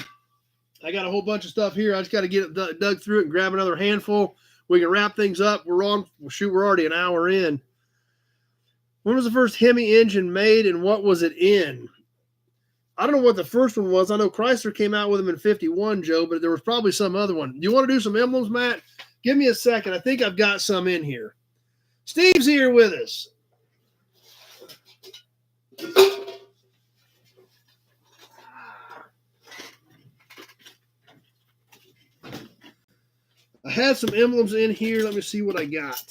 I got a whole bunch of stuff here. I just got to get it dug through it and grab another handful. We can wrap things up. We're already an hour in. When was the first Hemi engine made and what was it in? I don't know what the first one was. I know Chrysler came out with them in 51, Joe, but there was probably some other one. Do you want to do some emblems, Matt? Give me a second. I think I've got some in here. Steve's here with us. I had some emblems in here. Let me see what I got.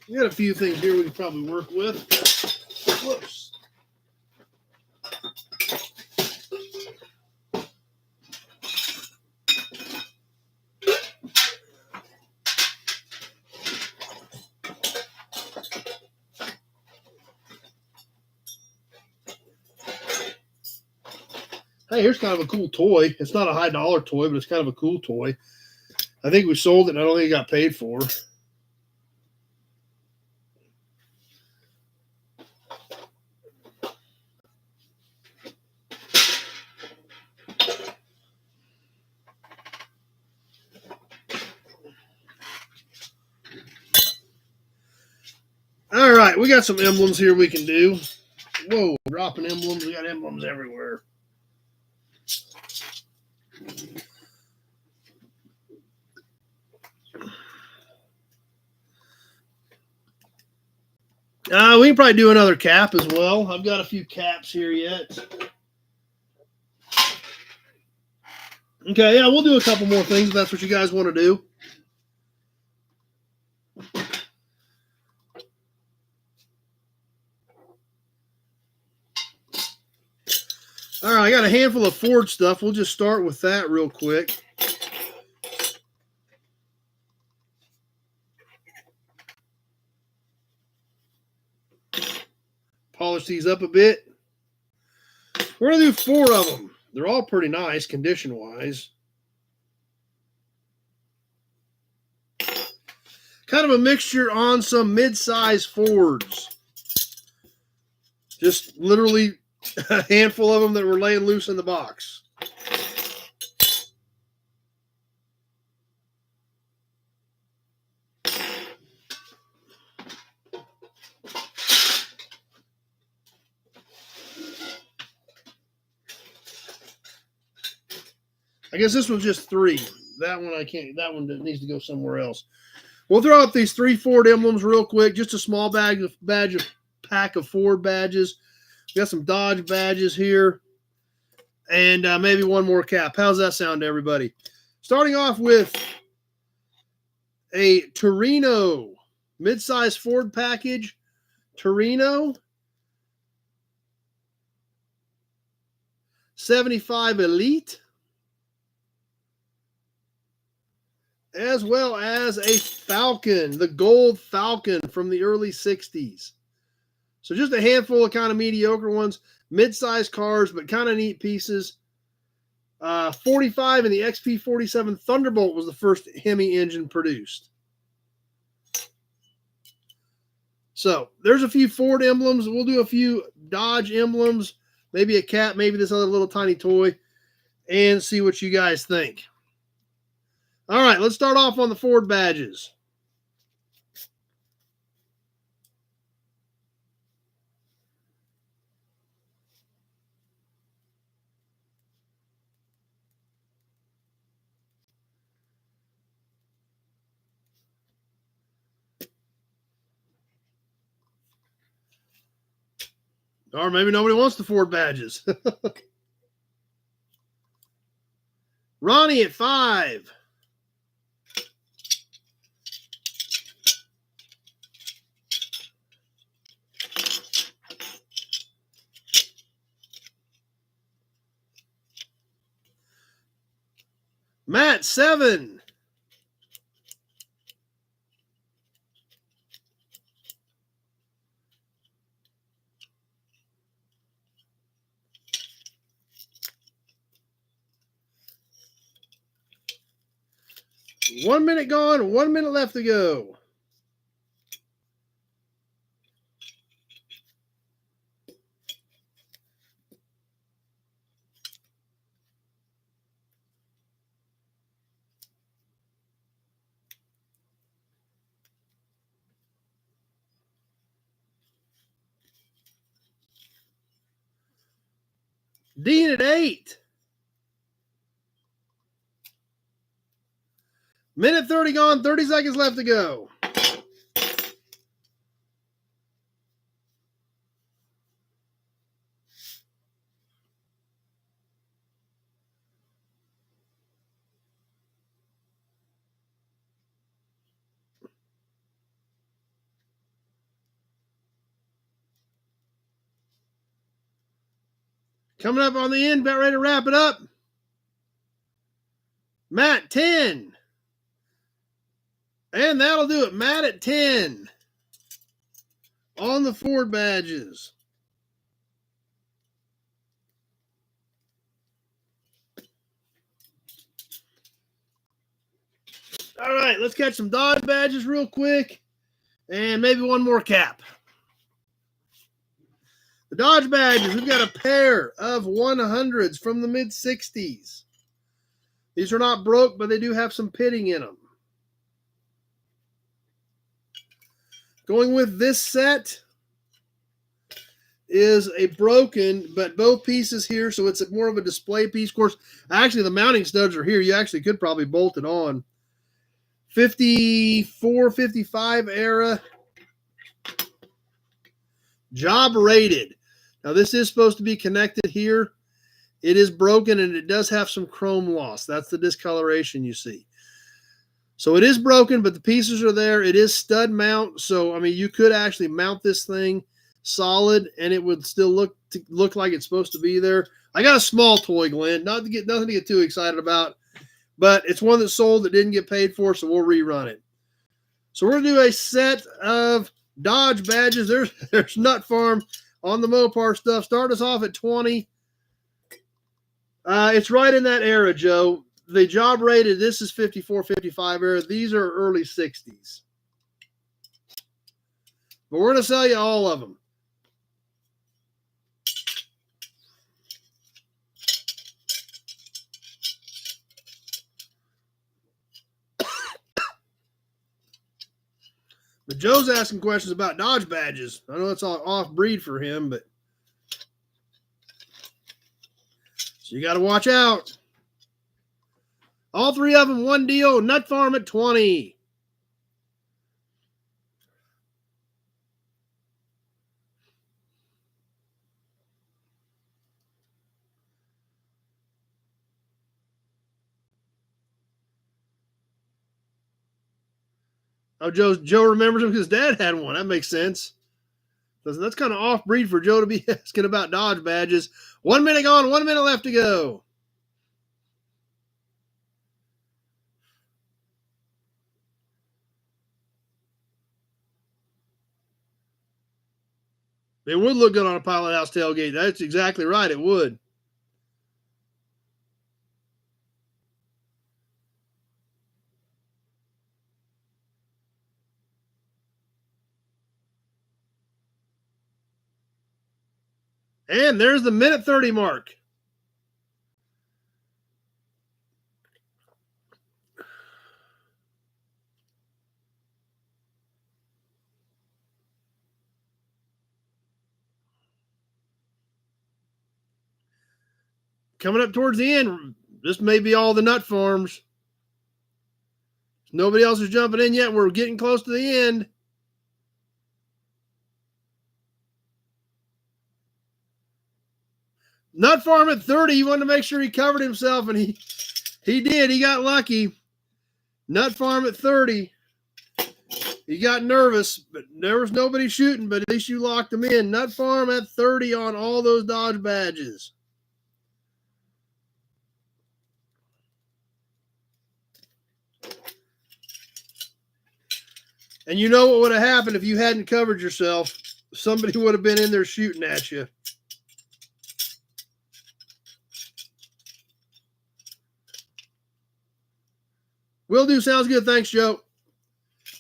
We got a few things here we can probably work with. Whoops. Hey, here's kind of a cool toy. It's not a high dollar toy, but it's kind of a cool toy. I think we sold it and I don't think it got paid for. All right, we got some emblems here we can do. Whoa, dropping emblems. We got emblems everywhere. We can probably do another cap as well. I've got a few caps here yet. Okay, yeah, we'll do a couple more things if that's what you guys want to do. All right, I got a handful of Ford stuff. We'll just start with that real quick. Polish these up a bit. We're going to do 4 of them. They're all pretty nice condition-wise. Kind of a mixture on some mid-size Fords. Just literally a handful of them that were laying loose in the box. I guess this was just 3. That one I can't. That one needs to go somewhere else. We'll throw up these 3 Ford emblems real quick. Just a small pack of Ford badges. We got some Dodge badges here, and maybe one more cap. How's that sound to everybody? Starting off with a Torino mid-size Ford package. Torino 75 Elite, as well as a Falcon, the gold Falcon from the early 60s. So just a handful of kind of mediocre ones, mid-sized cars, but kind of neat pieces. 45 and the XP47 Thunderbolt was the first Hemi engine produced. So there's a few Ford emblems. We'll do a few Dodge emblems, maybe a cat, maybe this other little tiny toy, and see what you guys think. All right, let's start off on the Ford badges. Or maybe nobody wants the Ford badges. Ronnie at 5. Matt, 7. One minute gone, 1 minute left to go. Dean at 8. Minute 30 gone, 30 seconds left to go. Coming up on the end, about ready to wrap it up. Matt, 10. And that'll do it. Matt at 10 on the Ford badges. All right, let's catch some Dodge badges real quick and maybe one more cap. The Dodge badges, we've got a pair of 100s from the mid-60s. These are not broke, but they do have some pitting in them. Going with this set is a broken, but both pieces here, so it's more of a display piece. Of course, actually, the mounting studs are here. You actually could probably bolt it on. 54, 55 era. Job rated. Now, this is supposed to be connected here. It is broken, and it does have some chrome loss. That's the discoloration you see. So it is broken, but the pieces are there. It is stud mount. So, I mean, you could actually mount this thing solid, and it would still look like it's supposed to be there. I got a small toy, Glenn. Nothing to get too excited about, but it's one that sold that didn't get paid for, so we'll rerun it. So we're going to do a set of Dodge badges. There's Nut Farm on the Mopar stuff. Start us off at 20. It's right in that era, Joe. The job rated, this is 54, 55 era. These are early 60s. But we're going to sell you all of them. But Joe's asking questions about Dodge badges. I know it's all off-breed for him, but so you got to watch out. All three of them, one deal. Nut Farm at 20. Oh, Joe remembers him because Dad had one. That makes sense. That's kind of off-breed for Joe to be asking about Dodge badges. 1 minute gone, 1 minute left to go. It would look good on a Pilot House tailgate. That's exactly right. It would. And there's the minute 30 mark. Coming up towards the end, this may be all the Nut Farms. Nobody else is jumping in yet. We're getting close to the end. Nut Farm at 30. He wanted to make sure he covered himself, and he did. He got lucky. Nut Farm at 30. He got nervous, but there was nobody shooting, but at least you locked him in. Nut Farm at 30 on all those Dodge badges. And you know what would have happened if you hadn't covered yourself? Somebody would have been in there shooting at you. Will do. Sounds good. Thanks, Joe.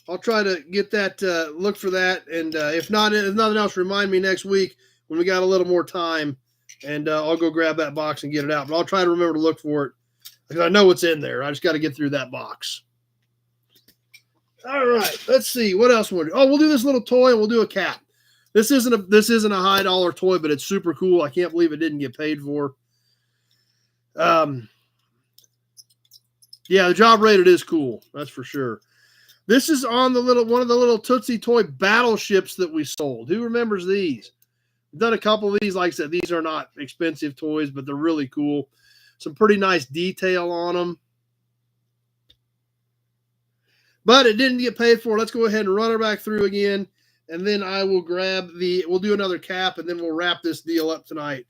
I'll try to get that, look for that. And if nothing else, remind me next week when we got a little more time. And I'll go grab that box and get it out. But I'll try to remember to look for it because I know what's in there. I just got to get through that box. All right. Let's see. What else we'll do? Oh, we'll do this little toy and we'll do a cap. This isn't a high dollar toy, but it's super cool. I can't believe it didn't get paid for. Yeah, the job rated is cool. That's for sure. This is on one of the little Tootsie Toy battleships that we sold. Who remembers these? We've done a couple of these. Like I said, these are not expensive toys, but they're really cool. Some pretty nice detail on them. But it didn't get paid for. Let's go ahead and run her back through again. And then I will we'll do another cap, and then we'll wrap this deal up tonight.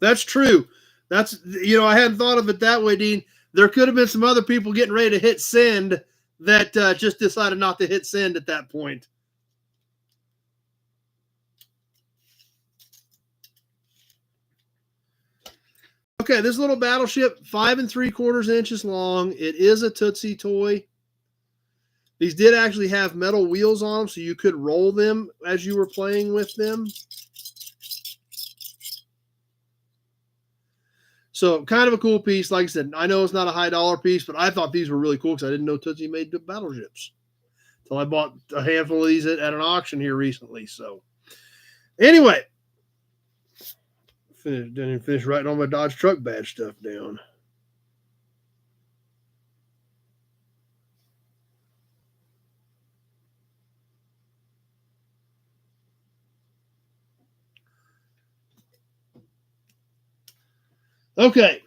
That's true. I hadn't thought of it that way, Dean. There could have been some other people getting ready to hit send that just decided not to hit send at that point. Okay, this little battleship, 5 3/4 inches long. It is a Tootsie toy. These did actually have metal wheels on them, so you could roll them as you were playing with them. So kind of a cool piece. Like I said, I know it's not a high dollar piece, but I thought these were really cool because I didn't know Tootsie made battleships until I bought a handful of these at an auction here recently. So anyway, didn't finish writing all my Dodge truck badge stuff down. Okay.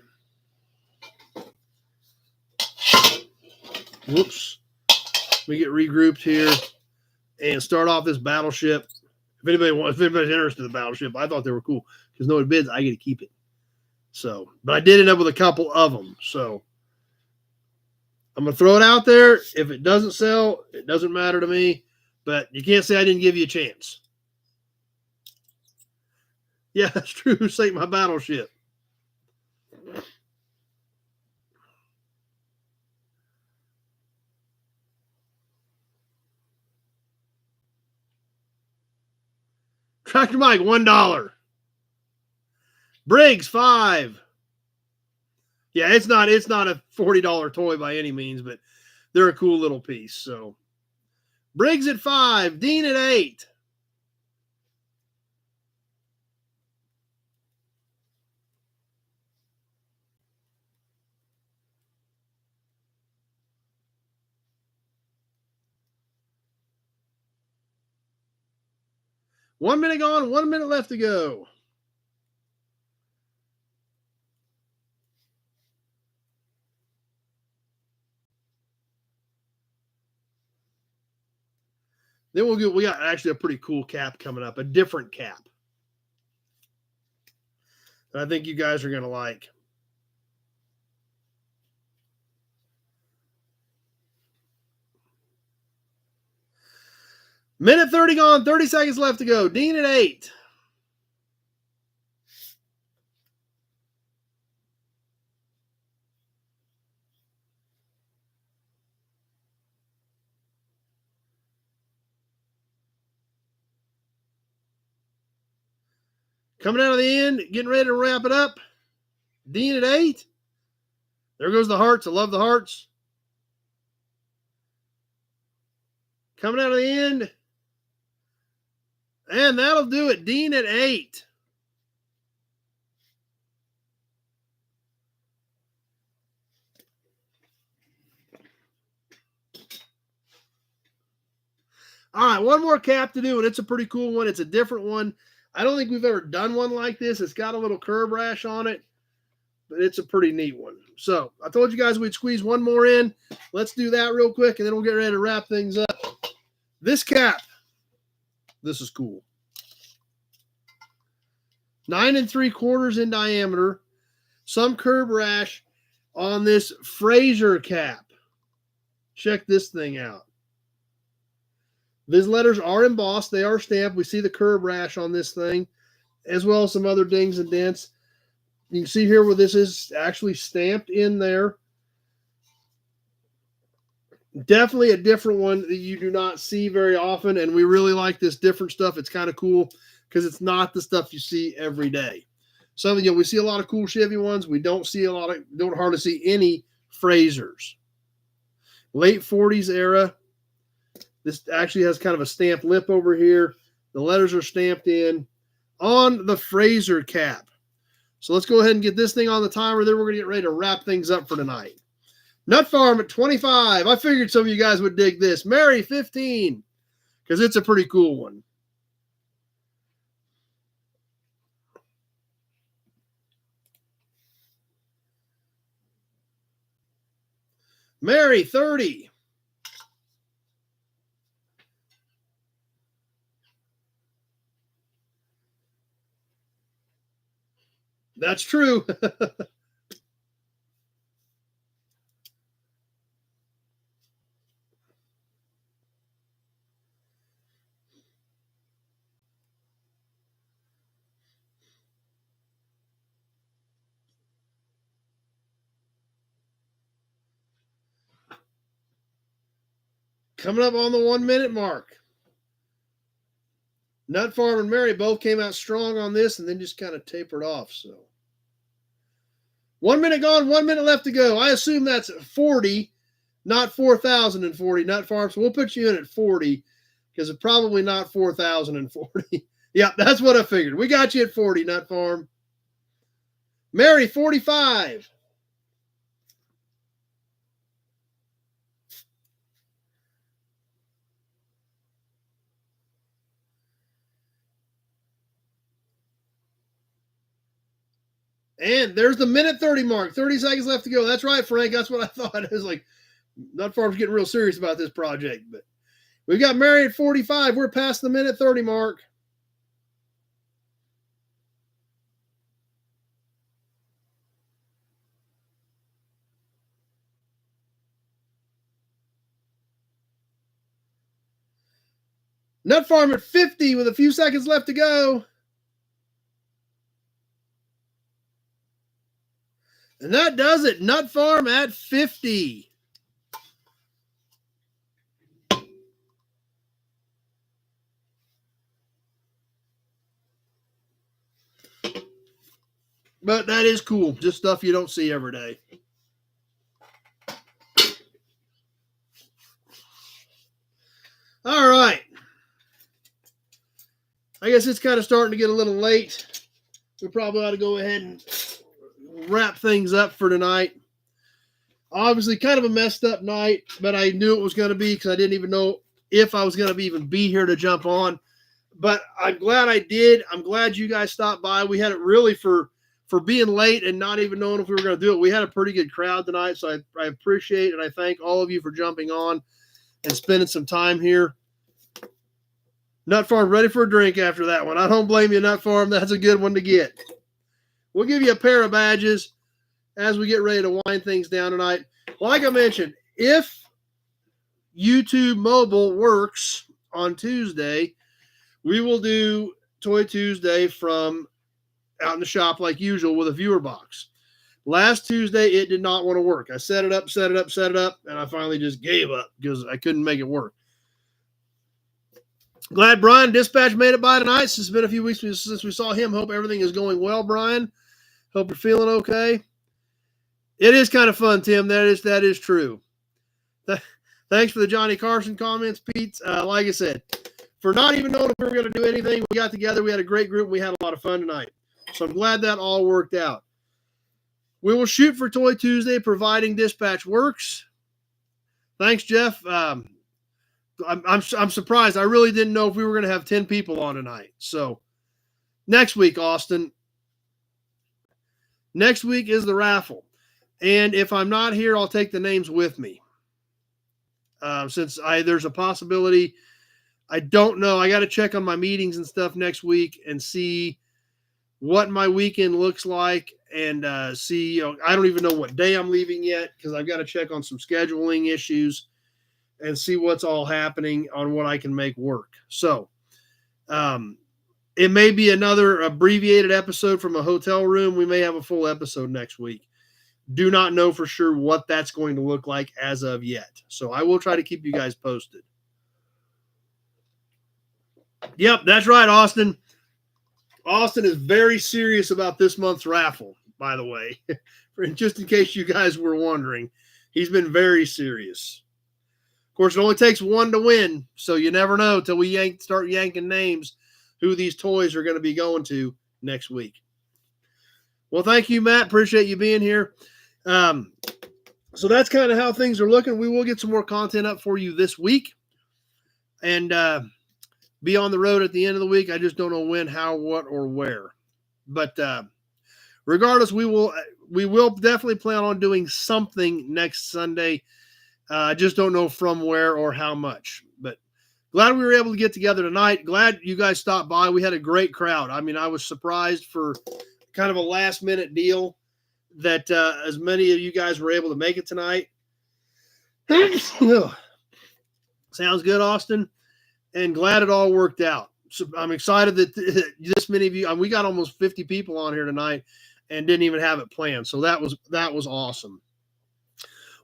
Whoops. Let me get regrouped here and start off this battleship. If anybody's interested in the battleship, I thought they were cool because nobody bids, I get to keep it. So, but I did end up with a couple of them. So I'm going to throw it out there. If it doesn't sell, it doesn't matter to me, but you can't say I didn't give you a chance. Yeah, that's true. Save my battleship. Tractor Mike, $1. Briggs, $5. Yeah, it's not a $40 toy by any means, but they're a cool little piece. So Briggs at $5, Dean at $8. One minute gone, 1 minute left to go. Then we got actually a pretty cool cap coming up, a different cap that I think you guys are going to like. Minute 30 gone, 30 seconds left to go. Dean at 8. Coming out of the end, getting ready to wrap it up. Dean at 8. There goes the hearts. I love the hearts. Coming out of the end. And that'll do it. Dean at 8. right, one more cap to do, and it's a pretty cool one. It's a different one. I don't think we've ever done one like this. It's got a little curb rash on it, but it's a pretty neat one. So I told you guys we'd squeeze one more in. Let's do that real quick, and then we'll get ready to wrap things up. This cap, this is cool. 9 3/4 in diameter. Some curb rash on this Fraser cap. Check this thing out. These letters are embossed. They are stamped. We see the curb rash on this thing, as well as some other dings and dents. You can see here where this is actually stamped in there. Definitely a different one that you do not see very often, and we really like this different stuff. It's kind of cool because it's not the stuff you see every day. So, we see a lot of cool Chevy ones. We don't hardly see any Frasers. Late 40s era. This actually has kind of a stamped lip over here. The letters are stamped in on the Fraser cap. So let's go ahead and get this thing on the timer. Then we're going to get ready to wrap things up for tonight. Nut Farm at 25. I figured some of you guys would dig this. Mary, 15, because it's a pretty cool one. Mary, 30. That's true. Coming up on the 1 minute mark. Nut Farm and Mary both came out strong on this and then just kind of tapered off. So 1 minute gone, 1 minute left to go. I assume that's 40, not 4,040 Nut Farm. So we'll put you in at 40 because it's probably not 4,040. Yeah, that's what I figured. We got you at 40, Nut Farm. Mary, 45. And there's the minute 30 mark. 30 seconds left to go. That's right, Frank. That's what I thought. It was like, Nut Farm's getting real serious about this project. But we've got Mary at 45. We're past the minute 30 mark. Nut Farm at 50 with a few seconds left to go. And that does it. Nut Farm at 50. But that is cool. Just stuff you don't see every day. All right. I guess it's kind of starting to get a little late. We probably ought to go ahead and wrap things up for tonight. Obviously, kind of a messed up night, but I knew it was going to be because I didn't even know if I was going to even be here to jump on. But I'm glad I did. I'm glad you guys stopped by. We had it really for being late and not even knowing if we were going to do it. We had a pretty good crowd tonight, so I appreciate and I thank all of you for jumping on and spending some time here. Nut Farm ready for a drink after that one. I don't blame you, Nut Farm. That's a good one to get. We'll give you a pair of badges as we get ready to wind things down tonight. Like I mentioned, if YouTube mobile works on Tuesday, we will do Toy Tuesday from out in the shop like usual with a viewer box. Last Tuesday, it did not want to work. I set it up, and I finally just gave up because I couldn't make it work. Glad Brian Dispatch made it by tonight. It's been a few weeks since we saw him. Hope everything is going well, Brian. Hope you're feeling okay. It is kind of fun, Tim. That is true. Thanks for the Johnny Carson comments, Pete. Like I said, for not even knowing if we were going to do anything, we got together. We had a great group. We had a lot of fun tonight. So I'm glad that all worked out. We will shoot for Toy Tuesday, providing Dispatch works. Thanks, Jeff. I'm surprised. I really didn't know if we were going to have 10 people on tonight. So next week, Austin. Next week is the raffle. And if I'm not here, I'll take the names with me. Since there's a possibility, I don't know. I got to check on my meetings and stuff next week and see what my weekend looks like and see. I don't even know what day I'm leaving yet because I've got to check on some scheduling issues and see what's all happening on what I can make work. So it may be another abbreviated episode from a hotel room. We may have a full episode next week. Do not know for sure what that's going to look like as of yet. So I will try to keep you guys posted. Yep, that's right, Austin. Austin is very serious about this month's raffle, by the way. Just in case you guys were wondering. He's been very serious. Of course, it only takes one to win, so you never know till we start yanking names who these toys are going to be going to next week. Well, thank you, Matt. Appreciate you being here. So that's kind of how things are looking. We will get some more content up for you this week and be on the road at the end of the week. I just don't know when, how, what, or where. But regardless, we will definitely plan on doing something next Sunday. I just don't know from where or how much. But glad we were able to get together tonight. Glad you guys stopped by. We had a great crowd. I mean, I was surprised for kind of a last-minute deal that as many of you guys were able to make it tonight. Sounds good, Austin. And glad it all worked out. So I'm excited that this many of you, we got almost 50 people on here tonight and didn't even have it planned. So that was awesome.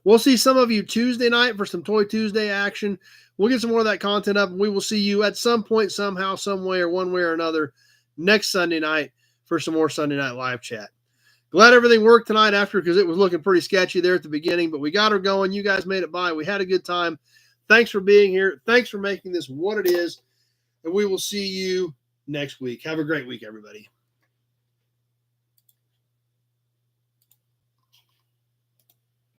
We'll see some of you Tuesday night for some Toy Tuesday action. We'll get some more of that content up, and we will see you at some point, somehow, some way, or one way or another next Sunday night for some more Sunday Night Live chat. Glad everything worked tonight because it was looking pretty sketchy there at the beginning, but we got her going. You guys made it by. We had a good time. Thanks for being here. Thanks for making this what it is, and we will see you next week. Have a great week, everybody.